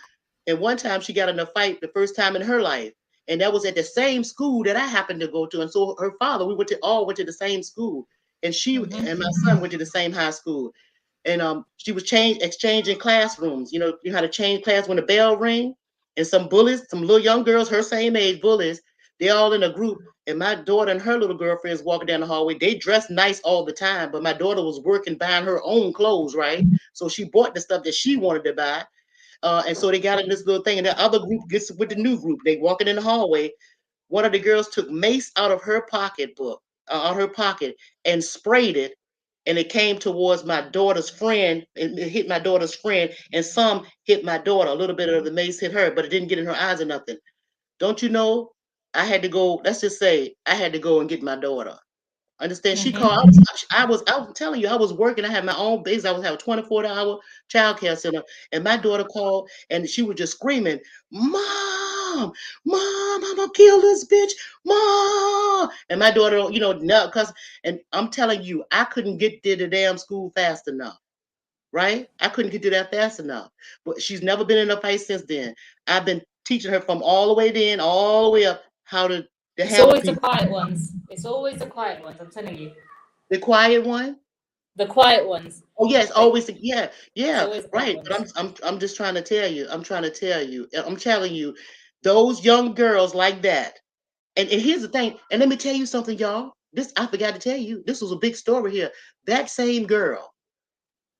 And one time she got in a fight the first time in her life, and that was at the same school that I happened to go to. And so her father, we all went to the same school, and she and my son went to the same high school. And she was exchanging classrooms. You know how to change class when the bell ring. And some bullies, some little young girls, her same age bullies, they're all in a group. And my daughter and her little girlfriends walking down the hallway. They dress nice all the time, but my daughter was working buying her own clothes, right? So she bought the stuff that she wanted to buy. And so they got in this little thing, and the other group gets with the new group. They walking in the hallway. One of the girls took mace out of her pocket, and sprayed it, and it came towards my daughter's friend, and it hit my daughter's friend, and some hit my daughter. A little bit of the mace hit her, but it didn't get in her eyes or nothing. Don't you know? I had to go. Let's just say I had to go and get my daughter. Understand? She called. I was telling you, I was working. I had my own business. I was having a 24-hour child care center, and my daughter called, and she was just screaming, "Mom, mom, I'm gonna kill this bitch, mom!" And my daughter, no, and I'm telling you, I couldn't get to the damn school fast enough. Right? I couldn't get to that fast enough. But she's never been in a fight since then. I've been teaching her from all the way then, all the way up, how to It's handle always the people. quiet ones. It's always the quiet ones. I'm telling you. The quiet one. The quiet ones. Oh yes, always. Yeah, always the quiet right. But ones. I'm just trying to tell you. I'm telling you, those young girls like that. And here's the thing. And let me tell you something, y'all. This I forgot to tell you. This was a big story here. That same girl.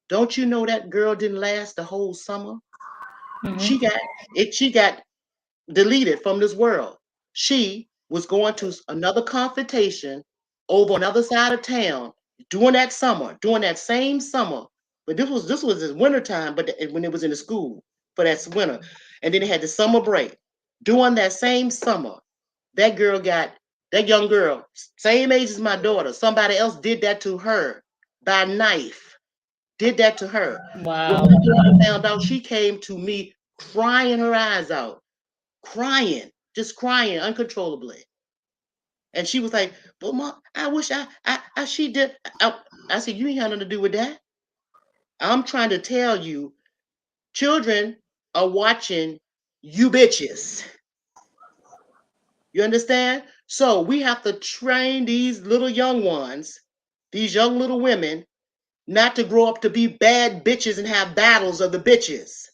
Don't you know that girl didn't last the whole summer? She got deleted from this world. She was going to another confrontation over on the other side of town during that same summer. But this was in wintertime, but when it was in the school for that winter. And then they had the summer break. During that same summer, that young girl, same age as my daughter, somebody else did that to her by knife. Did that to her. Wow. When my daughter found out, she came to me crying her eyes out, crying, just crying uncontrollably. And she was like, "But mom, I wish she did." I said, "You ain't had nothing to do with that." I'm trying to tell you, children are watching you bitches. You understand? So we have to train these little young ones, these young little women, not to grow up to be bad bitches and have battles of the bitches.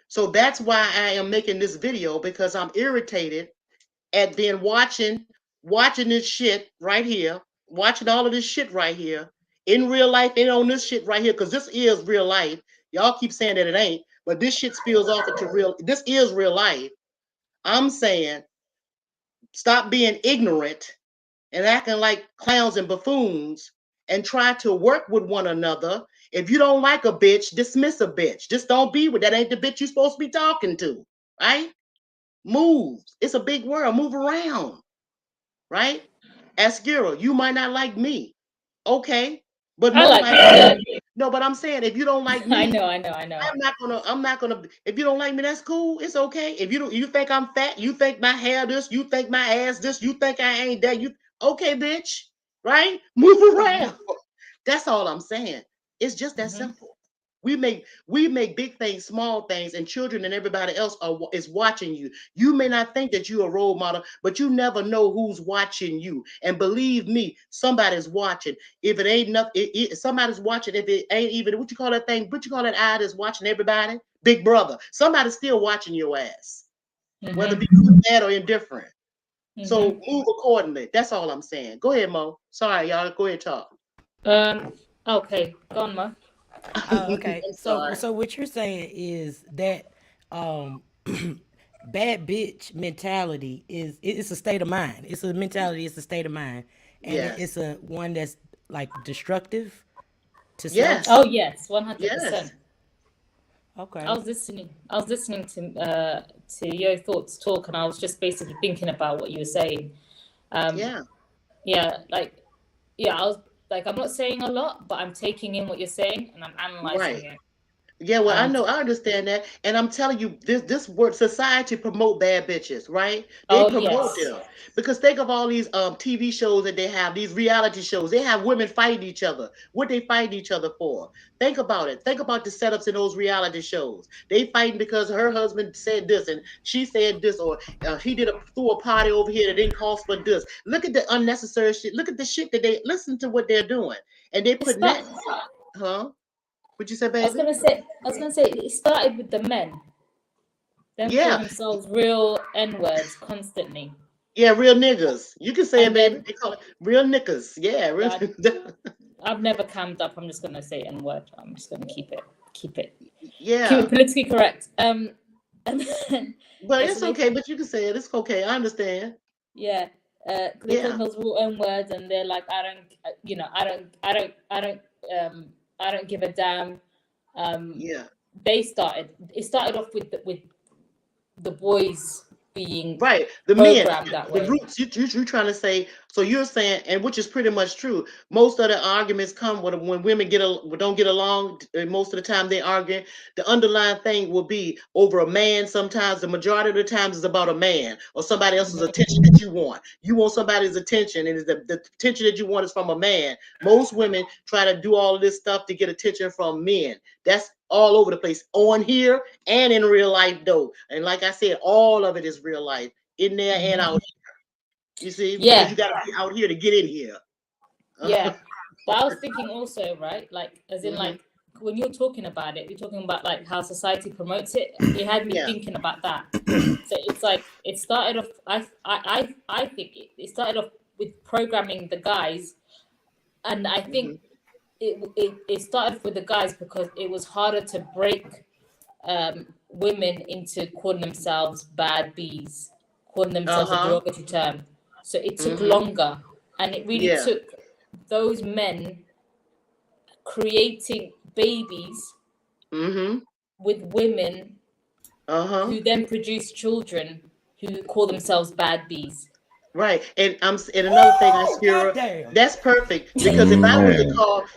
So that's why I am making this video, because I'm irritated at being watching this shit right here, watching all of this shit right here in real life and on this shit right here, because this is real life. Y'all keep saying that it ain't, but this shit spills off into real. This is real life. I'm saying stop being ignorant and acting like clowns and buffoons and try to work with one another. If you don't like a bitch, dismiss a bitch. Just don't be with that. Ain't the bitch you're supposed to be talking to, right? Move. It's a big world. Move around, right? Asgiro, you might not like me. Okay. But I like you. no, but I'm saying if you don't like me, I know. I'm not gonna if you don't like me, that's cool. It's okay. If you think I'm fat, you think my hair this, you think my ass this, you think I ain't that, you okay, bitch. Right? Move around. That's all I'm saying. It's just that simple. We make big things, small things, and children and everybody else is watching you. You may not think that you're a role model, but you never know who's watching you. And believe me, somebody's watching. If it ain't nothing, somebody's watching. If it ain't even what you call that thing, what you call that eye that's watching everybody, Big Brother. Somebody's still watching your ass, whether it be good, bad, or indifferent. So move accordingly. That's all I'm saying. Go ahead, Mo. Sorry, y'all. Go ahead, talk. Okay, go on, Mo. Okay. I'm So sorry. so what you're saying is that um bad bitch mentality it's a state of mind. It's a mentality, it's a state of mind. And it's Yes. a one that's like destructive to self. Yes. Oh yes, Yes. 100%. Okay. I was listening to your thoughts talk, and I was just basically thinking about what you were saying. Um, Yeah. yeah, like yeah, I was like, I'm not saying a lot, but I'm taking in what you're saying and I'm analyzing Right. it. Yeah, well, I And know, I understand that, and I'm telling you, this word society promote bad bitches, right? They oh promote yes, them because think of all these TV shows that they have, these reality shows. They have women fighting each other. What they fight each other for? Think about it. Think about the setups in those reality shows. They fighting because her husband said this and she said this, or he threw a party over here that didn't cost for this. Look at the unnecessary shit. Look at the shit that they listen to what they're doing, and they it's put not. that, huh? What you say, I was baby? gonna say, it started with the men. Them calling Yeah. themselves real N words constantly, Yeah, real niggas. You can say it, and baby. then They call it real niggas. Yeah, real. I, I've never cammed up. I'm just gonna say N word. I'm just gonna keep it Yeah, politically correct. And then but yeah, so it's they okay. But you can say it. It's okay. I understand. yeah, they call Yeah. themselves real N words, and they're like, I don't, I don't give a damn. Um, Yeah. it started off with the boys being Right. The men, programmed that the way. roots. You trying to say? So you're saying, and which is pretty much true. Most of the arguments come when women don't get along. Most of the time they argue. The underlying thing will be over a man. Sometimes the majority of the times is about a man or somebody else's Mhm. attention that you want. You want somebody's attention, and the attention that you want is from a man. Most women try to do all of this stuff to get attention from men. That's all over the place on here and in real life though. And like I said, all of it is real life in there and Mhm. out. You see, because Yeah, you got to be out here to get in here. yeah. But I was thinking also, right? Like, as in, Hmm. like, when you're talking about it, you're talking about like how society promotes it. It had me Yeah. thinking about that. So it's like it started off. I think it started off with programming the guys, and I think Hmm. it started with the guys because it was harder to break women into calling themselves bad bees, calling Uh themselves a huh. derogatory term. So it took Hmm. longer, and it really Yeah. took those men creating babies Hmm. with women Uh huh. who then produce children who call themselves bad bees. Right. And another thing, I Woo! Skira, Goddamn. that's perfect because Man.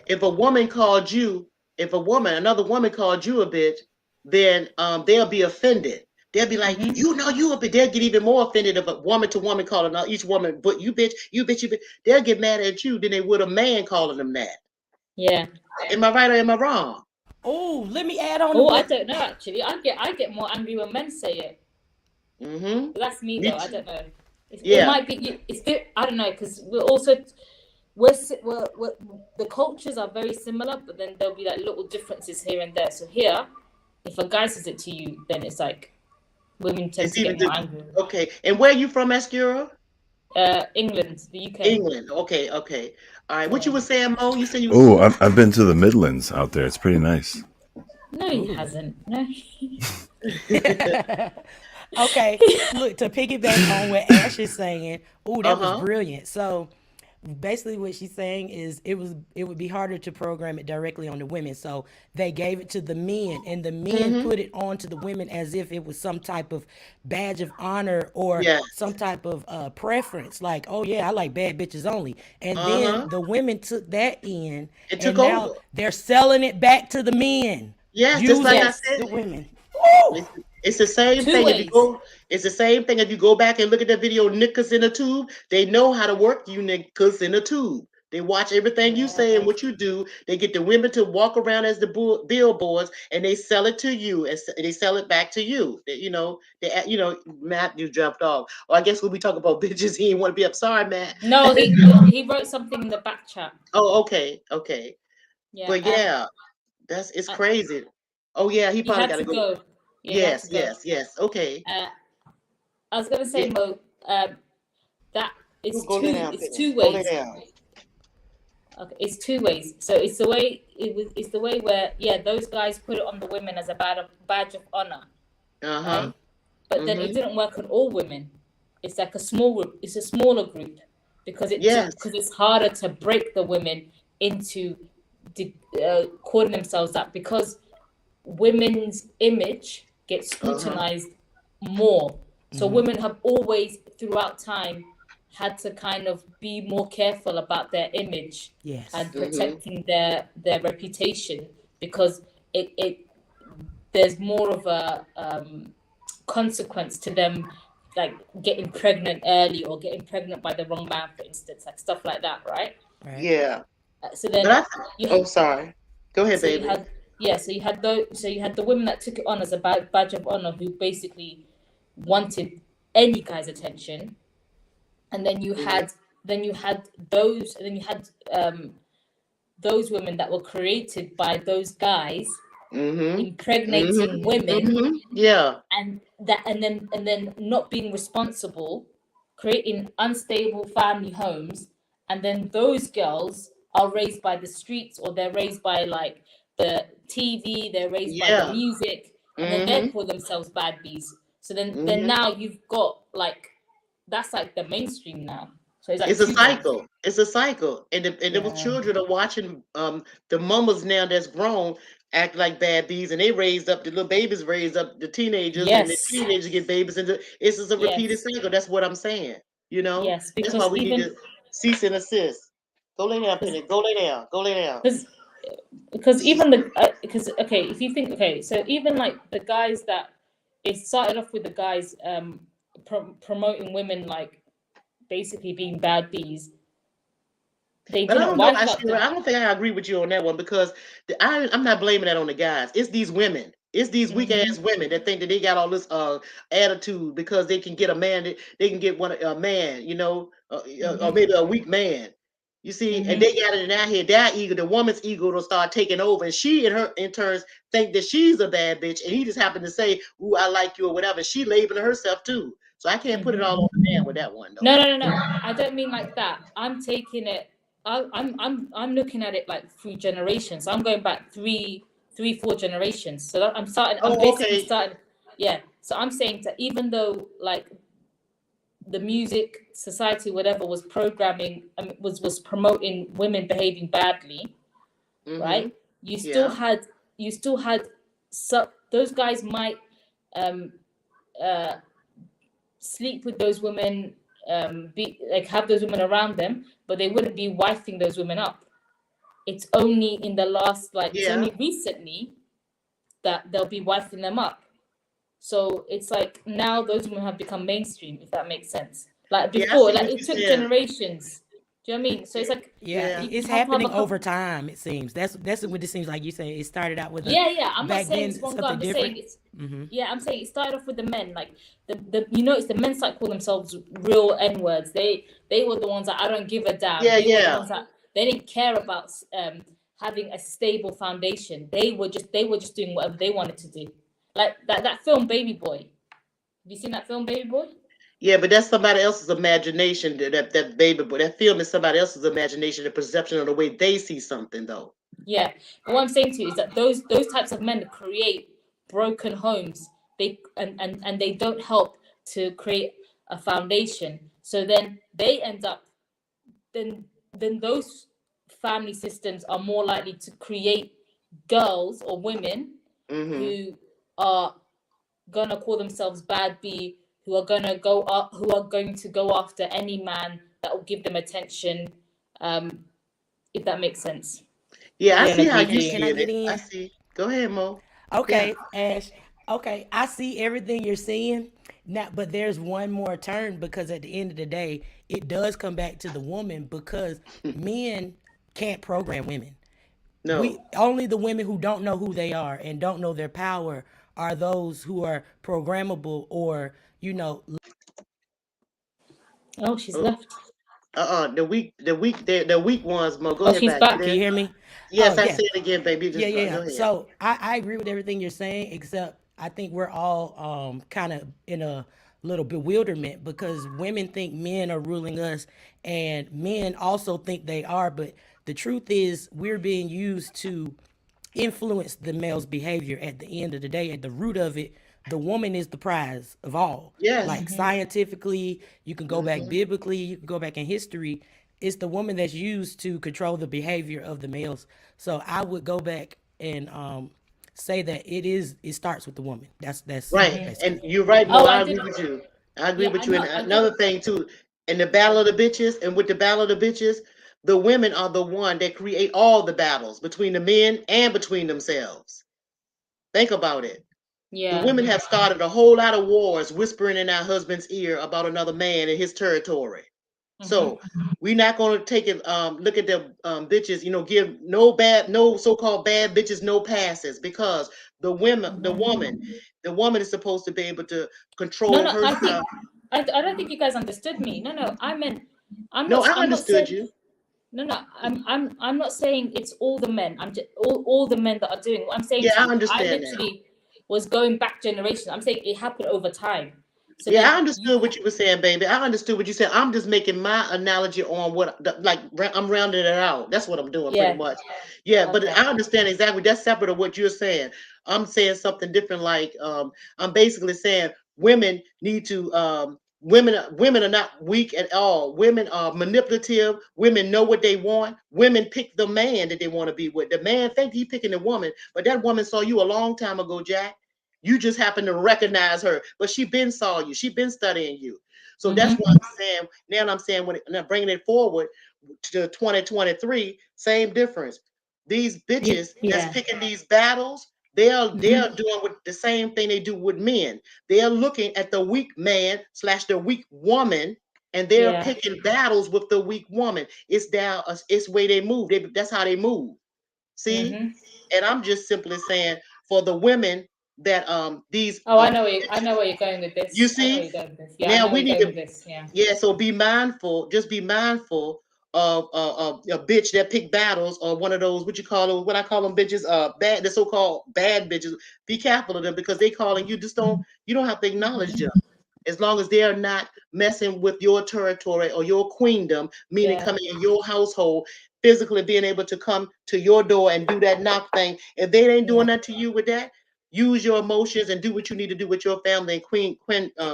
if a woman called you, if a woman, another woman called you a bitch, then they'll be offended. They'll be like, Hmm. you know, you a bitch. They'll get even more offended if a woman to woman calling out each woman, but you bitch, you bitch, you bitch. They'll get mad at you than they would a man calling them that. Yeah. Am I right or am I wrong? Oh, let me add on to Oh, I what. don't know actually. I get more angry when men say it. Mm-hmm. But that's me Me though. I too. don't know. It Yeah. might be. It's I don't know because we're also we're the cultures are very similar, but then there'll be like little differences here and there. So here, if a guy says it to you, then it's like women tend It's to get even more angry. okay. And where are you from, Mascura? England, the UK. England. Okay, okay. All right. What you Yeah. were saying, Mo? You said you was Oh, I've been to the Midlands out there. It's pretty nice. No, he Ooh. hasn't. No. Okay, look, to piggyback on what Ash is saying. Oh, that was uh-huh. brilliant. So basically what she's saying is it would be harder to program it directly on the women. So they gave it to the men, and the men Mm-hmm. put it on to the women as if it was some type of badge of honor or Yes. some type of preference. Like, oh yeah, I like bad bitches only. And then Uh-huh. the women took that in, It took and now over. they're selling it back to the men Yes, just like using I Yes. said. the women. Woo! It's the same Two thing. ways. It's the same thing if you go back and look at the video "Niggas in a Tube." They know how to work you niggas in a tube. They watch everything you say and Yeah. what you do. They get the women to walk around as the billboards, and they sell it to you, and they sell it back to you. Matt, you dropped off. Or I guess when we talk about bitches, he didn't want to be up. Sorry, Matt. No, he wrote something in the back chat. Oh, okay, okay. Yeah. But yeah, it's Uh, crazy. Oh yeah, he he probably had got to to go. go. Yeah, he had to Yes, go. yes, yes. Okay. Uh, I was gonna say, Yeah. Mo, that You go lay down, it's Sydney. two Go lay ways. down. Okay, it's two ways. So it's the way it's the way where those guys put it on the women as a badge of honor, Uh-huh. right? But then it didn't work on all women. It's like a small group. It's a smaller group because Yes. it's harder to break the women into calling themselves that, because women's image gets scrutinized more. So women have always throughout time had to kind of be more careful about their image Yes. and protecting their reputation, because it there's more of a consequence to them, like getting pregnant early or getting pregnant by the wrong man, for instance, like stuff like that, right? Right. Yeah. So then But you oh, sorry. Go ahead, so baby. you had the women that took it on as a badge of honor, who basically wanted any guy's attention, and then you had those women that were created by those guys impregnating women, Yeah. and then not being responsible, creating unstable family homes, and then those girls are raised by the streets, or they're raised by like the TV, they're raised by the music, and then they call themselves bad bees. So then now you've got like, that's like the mainstream now. So it's like It's a two cycle. things. It's a cycle. And the children are watching the mamas now that's grown act like bad bees, and they raised up, the little babies raised up the teenagers, and the Yes. teenagers get babies, and it's just a repeated Yes. cycle. That's what I'm saying. You know? Yes, That's why because we need to cease and assist. Go lay down, Penny. Go lay down. Go lay down. because even okay, if you think, okay, so even like the guys that, it started off with the guys promoting women like basically being bad bees. They But I didn't don't know, wipe out Ashira, I don't think I agree with you on that one, because I'm not blaming that on the guys. It's these women. It's these weak ass women that think that they got all this attitude because they can get a man. They can get a man, you know, or maybe a weak man. You see, and they got it in their head. Their ego, the woman's ego, will start taking over, and she and her in turns think that she's a bad bitch, and he just happened to say, "Ooh, I like you" or whatever. She labeling herself too. So I can't put it all on the man with that one though. No. I don't mean like that. I'm taking it. I'm looking at it like through generations. I'm going back three, 4 generations. So I'm starting. I'm basically starting. Yeah. So I'm saying that even though like the music, society, whatever, was programming, was promoting women behaving badly, right? You still had those guys might sleep with those women, be like, have those women around them, but they wouldn't be wifing those women up. It's only in the last, like, it's only recently that they'll be wifing them up. So it's like now those women have become mainstream, if that makes sense. Like before, like it took generations. Do you know what I mean? So it's like, it's happening over time. It seems that's what it seems like. You saying it started out with I'm not saying it's wrong. I'm just saying it's I'm saying it started off with the men. Like the you notice the men start calling themselves real N-words. They were the ones that I don't give a damn. They were the ones that they didn't care about having a stable foundation. They were just doing whatever they wanted to do. Like that film Baby Boy. Have you seen that film Baby Boy? Yeah, but that's somebody else's imagination. That Baby Boy, that film is somebody else's imagination, the perception of the way they see something, though. Yeah, but what I'm saying to you is that those types of men create broken homes. They and they don't help to create a foundation. So then they end up, then those family systems are more likely to create girls or women who are gonna call themselves bad B, who are going to go after any man that will give them attention, if that makes sense. Yeah, I see how you see it. I see. Go ahead, Mo. Okay, Ash. Okay, I see everything you're saying now, but there's one more turn, because at the end of the day, it does come back to the woman, because men can't program women. No. Only the women who don't know who they are and don't know their power are those who are programmable, or Oh, she's left. The weak ones, Mo. Go ahead. She's back. Can you hear me? Yes, I say it again, baby. Just, yeah. Go ahead. So I agree with everything you're saying, except I think we're all kind of in a little bewilderment because women think men are ruling us and men also think they are. But the truth is, we're being used to influence the male's behavior. At the end of the day, at the root of it, the woman is the prize of all. Yes. Like scientifically, you can go back Hmm. biblically, you can go back in history. It's the woman that's used to control the behavior of the males. So I would go back and say that it starts with the woman. That's Right. And basically. you're right, Mo. Oh, I I agree did. with you. I agree Yeah, with I you. And know. I did. another thing too, in the battle of the bitches, and with the battle of the bitches, the women are the one that create all the battles between the men and between themselves. Think about it. The Yeah. women have started a whole lot of wars, whispering in our husband's ear about another man in his territory. Mm-hmm. So we're not going to take it. Look at the bitches. Give no so-called bad bitches no passes because the woman is supposed to be able to No, control no. her I think stuff. I don't think you guys understood me. No, no. I meant No, I I'm not understood saying you. no, no. I'm not saying it's all the men. I'm just all the men that are doing. What I'm saying Yeah, to I you, I understand that. literally was going back generations. I'm saying it happened over time. So Yeah, then I you understood what you were saying, baby. I understood what you said. I'm just making my analogy on I'm rounding it out. That's what I'm doing pretty yeah. much. Yeah, but Okay. I understand exactly. That's separate of what you're saying. I'm saying something different. Like I'm basically saying women are not weak at all. Women are manipulative. Women know what they want. Women pick the man that they want to be with. The man think he picking the woman, but that woman saw you a long time ago, Jack. You just happen to recognize her, but she been saw you. She been studying you. So that's Mm-hmm. what I'm saying. Now I'm saying now bringing it forward to 2023, same difference. These bitches that's Yeah. picking these battles, they're Mm-hmm. doing with the same thing they do with men. They're looking at the weak man / the weak woman, and they're Yeah. picking battles with the weak woman. It's way they move. That's how they move. See, Mm-hmm. and I'm just simply saying for the women that these Oh, I know where you're going with you this. I know where see, you're going with this. Yeah, I now know where we you're need going to, with this. Yeah. yeah, so be mindful, just be mindful of a bitch that pick battles, or one of those what you call them, what I call them bitches, the so-called bad bitches. Be careful of them because they calling you. Just don't, you don't have to acknowledge them as long as they're not messing with your territory or your queendom, meaning Yeah. coming in your household, physically being able to come to your door and do that knock thing. If they ain't Yeah. doing that to you with that, use your emotions and do what you need to do with your family and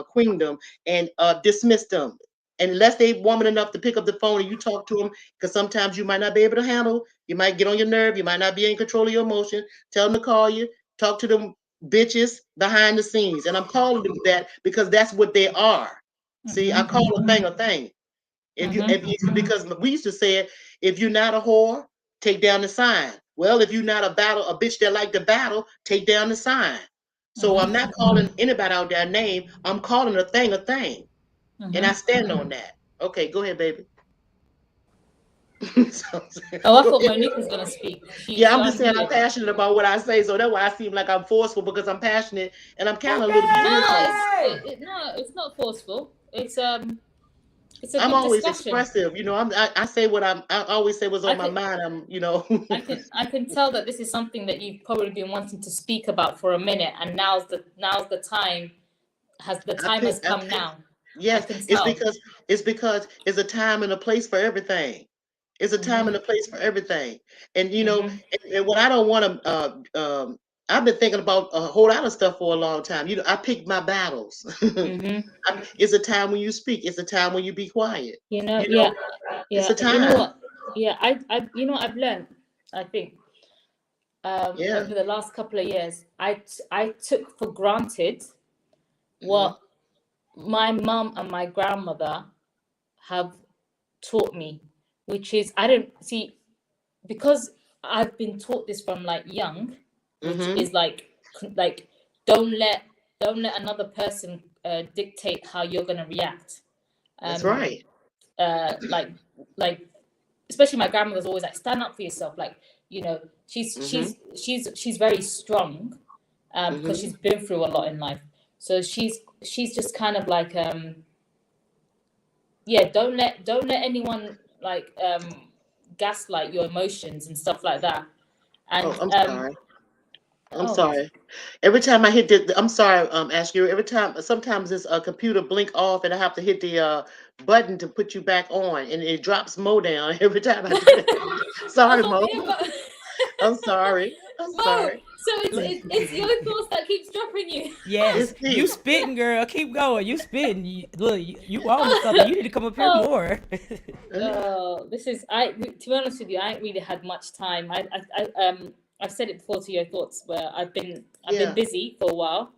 queendom, and dismiss them. And unless they woman enough to pick up the phone and you talk to them, because sometimes you might not be able to handle, you might get on your nerve, you might not be in control of your emotion. Tell them to call you, talk to them bitches behind the scenes. And I'm calling them that because that's what they are. See, I Mm-hmm. call a thing a thing. Mm-hmm. Because we used to say it, if you're not a whore, take down the sign. Well, if you're not a bitch that like to battle, take down the sign. So I'm Mm-hmm. not calling anybody out their name. I'm calling a thing a thing. And I Mm-hmm. stand on that. Okay, go ahead, baby. So, Oh, I go thought ahead. Monique was gonna speak. Yeah, She I'm just saying I'm unmuted. passionate about what I say. So that's why I seem like I'm forceful because I'm passionate and I'm kind of a little bit No, irritated. no, it's not forceful. It's a I'm good always discussion. expressive. I say what I always say what's I on my could mind. I can tell that this is something that you've probably been wanting to speak about for a minute, and now's the time has I come pick, now. I yes, can it's tell. because it's a time and a place for everything. It's a time Mm-hmm. and a place for everything. And Mm-hmm. and what I don't want to I've been thinking about a whole lot of stuff for a long time. I pick my battles. Mm-hmm. It's a time when you speak. It's a time when you be quiet. You know, Yeah, it's a yeah. You know time. what? Yeah, you know what I've learned. I think Yeah. over the last couple of years, I took for granted Hmm. what my mum and my grandmother have taught me, which is I don't see because I've been taught this from like young, which Hmm. is like don't let don't let another person dictate how you're gonna react. That's Um, right. like like especially my grandmother's always like stand up for yourself. Like you know Hmm. she's very strong because Hmm. she's been through a lot in life. So she's just kind of like yeah, don't let anyone like gaslight your emotions and stuff like that. Oh, And I'm sorry. I'm Oh, sorry. Every time I hit I'm sorry, Ashley. Every time, sometimes this computer blink off, and I have to hit the button to put you back on, and it drops Mo down every time I do that. Sorry, oh, Mo. yeah, but I'm sorry. I'm Mo, sorry. so it's your thoughts that keeps dropping you. Yes, It's you me. spitting, girl. Keep going. You spitting. Look, you on to something. You need to come up here Oh, more. this is to be honest with you, I ain't really had much time. I've said it before to your thoughts where I've been Yeah. busy for a while.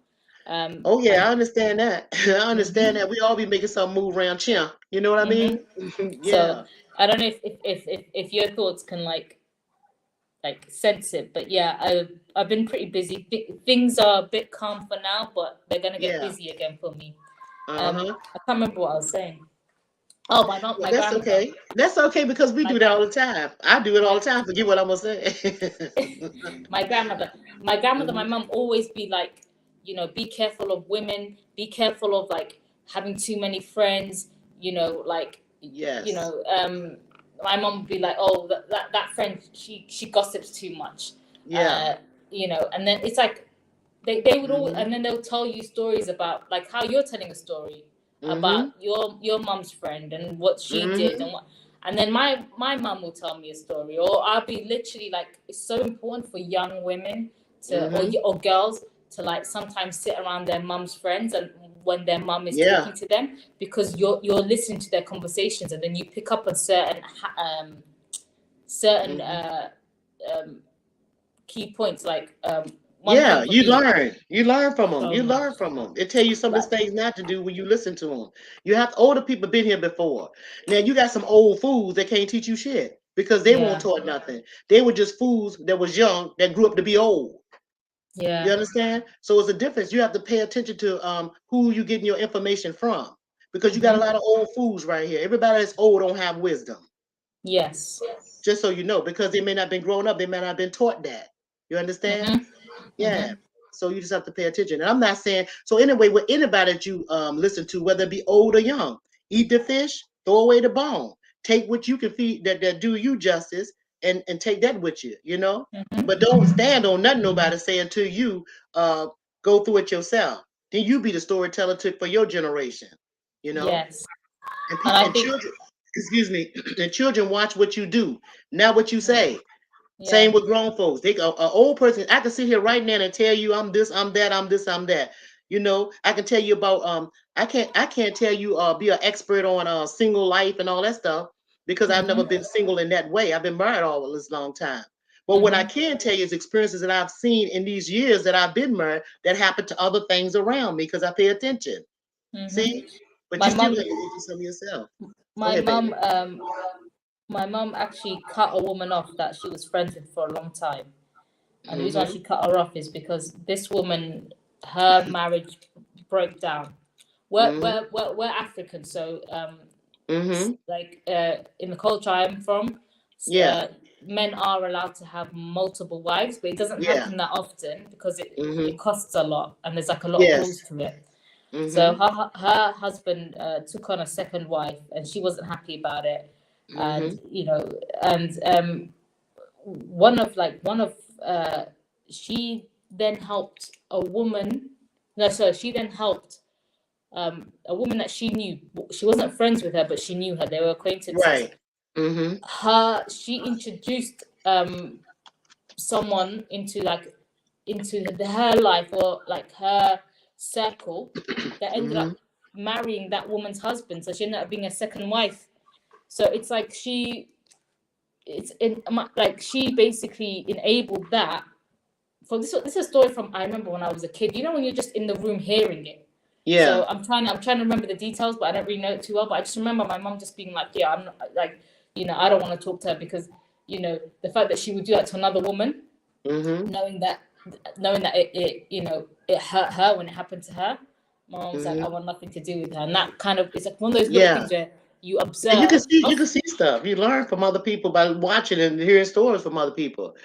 Oh yeah, And I understand that. I understand mhm, that. We all be making some move around chimp. You know what I mhm. mean? So Yeah. I don't know if your thoughts can like sense it, but yeah, I've been pretty busy. Things are a bit calm for now, but they're gonna get Yeah. busy again for me. Uh-huh. I can't remember what I was saying. Oh, my mom, Well, my that's grandmother, okay. That's okay because we my do that all grand, the time. I do it all my the time. Forget what I'm gonna say. my grandmother, my Mhm. mom always be like, be careful of women, be careful of like having too many friends, like, Yes. my mom would be like, oh, that friend, she gossips too much, Yeah. uh, and then it's like they would always, Mhm. and then they'll tell you stories about like how you're telling a story about Mhm. your mom's friend and what she did Mhm. and what, and then my mom will tell me a story, or I'll be literally like, it's so important for young women to, Mhm. or girls to like sometimes sit around their mom's friends and when their mom is Yeah. talking to them, because you're listening to their conversations and then you pick up on certain Mhm. um key points, like one thing Yeah, for you me learn. You learn from them. so You much, learn from them. It tell you some of the like, things not to do when you listen to them. You have older people been here before. Now you got some old fools that can't teach you shit because they won't yeah, taught nothing. They were just fools that was young that grew up to be old. You yeah. understand? So it's a difference. You have to pay attention to who you getting your information from because you got a Hmm. lot of old fools right here. Everybody that's old don't have wisdom. Yes. Just so you know, because they may not been grown up, they may not been taught that. You understand? Hmm. Yeah. Hmm. So you just have to pay attention. And I'm not saying so anyway, with anybody that you listen to, whether it be old or young, eat the fish, throw away the bone. Take what you can feed that do you justice and take that with you, you know? But Hmm. don't stand on nothing nobody say until you go through it yourself. Then you be the storyteller for your generation, you know? Yes. And And people I and think, children, excuse me, and children watch what you do, not what you mm, say. yeah. Same with grown folks. They go, an old person. I can sit here right now and tell you I'm this, I'm that, I'm this, I'm that. You know, I can tell you about I can't tell you be an expert on single life and all that stuff because I've never Hmm. been single in that way. I've been married all this long time. But what I Hmm. can tell you is experiences that I've seen in these years that I've been married that happened to other things around me because I pay attention. Hmm. See? But My you still mom, got to do some yourself. Go my ahead, baby. mom, my mom actually cut a woman off that she was friends with for a long time. And the reason why Mm-hmm. she cut her off is because this woman, her marriage broke down. Mm-hmm. We're African, so Mm-hmm. like in the culture I'm from, Yeah. men are allowed to have multiple wives, but it doesn't Yeah. happen that often because it Mm-hmm. costs a lot and there's like a lot of Yes. rules to it. So Mm-hmm. her husband took on a second wife, and she wasn't happy about it. Mm-hmm. And and one of she then helped a woman. No, so she then helped a woman that she knew. She wasn't friends with her, but she knew her. They were acquaintances. Right. Mm-hmm. She introduced someone her life, or like her circle, that ended Mm-hmm. up marrying that woman's husband. So she ended up being a second wife. So it's like like she basically enabled that. For this is a story from, I remember when I was a kid. You know when you're just in the room hearing it. Yeah. So I'm trying to remember the details, but I don't really know it too well. But I just remember my mom just being like, "Yeah, I'm not, like, I don't want to talk to her because, the fact that she would do that to another woman, Mm-hmm. knowing that it hurt her when it happened to her. My mom was like, I Mm-hmm. want nothing to do with her, and that kind of, it's like one of those little Yeah. things where you And observe. you can see stuff. You learn from other people by watching and hearing stories from other people.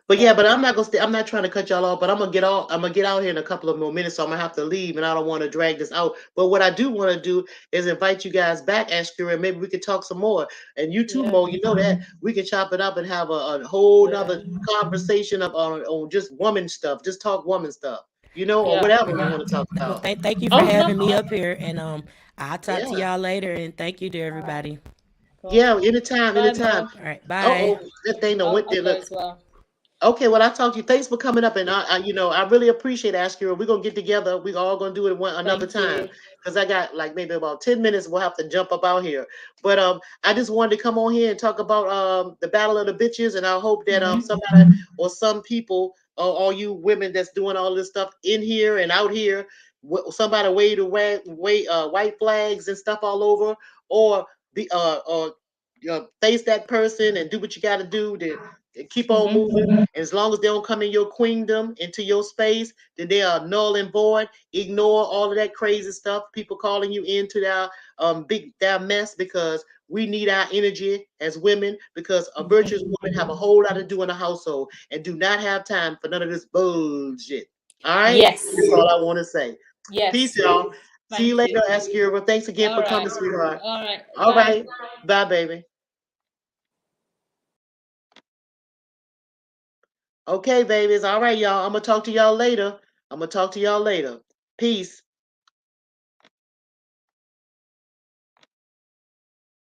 But yeah, but I'm not gonna stay. I'm not trying to cut y'all off, but I'm gonna get off. I'm gonna get out here in a couple of more minutes, so I'm gonna have to leave, and I don't want to drag this out. But what I do want to do is invite you guys back, Ashkira, and maybe we could talk some more. And you too, Yeah. Mo. You know that we can chop it up and have a whole Yeah. nother conversation on just woman stuff. Just talk woman stuff, or Yeah. whatever you Yeah. want to talk Well, about. thank you for Oh having me no. up here, and I'll talk to Yeah, y'all later. And thank you to everybody. Cool. yeah. Anytime, Bye, anytime. Mo. All right, Oh, bye. that thing that I'll went there. go Look. as well. Okay, well, I talked to you. Thanks for coming up, and I really appreciate Ashkira. We're gonna get together. We're all gonna do it another Thank time you. because I got like maybe about 10 minutes. We'll have to jump up out here, but I just wanted to come on here and talk about the battle of the bitches, and I hope that somebody or some people, all you women that's doing all this stuff in here and out here, somebody wave white flags and stuff all over, or be face that person and do what you got to do to keep on moving. And as long as they don't come in your queendom, into your space, then they are null and void. Ignore all of that crazy stuff. People calling you into their mess because we need our energy as women because a virtuous woman have a whole lot to do in the household and do not have time for none of this bullshit. All right, Yes. that's all I want to say. Yes. Peace, y'all. See you Thank later, you. Askira. Thanks again All for right. coming, sweetheart. All right. All Bye. right, bye, baby. Okay, babies. All right, y'all. I'm gonna talk to y'all later. Peace.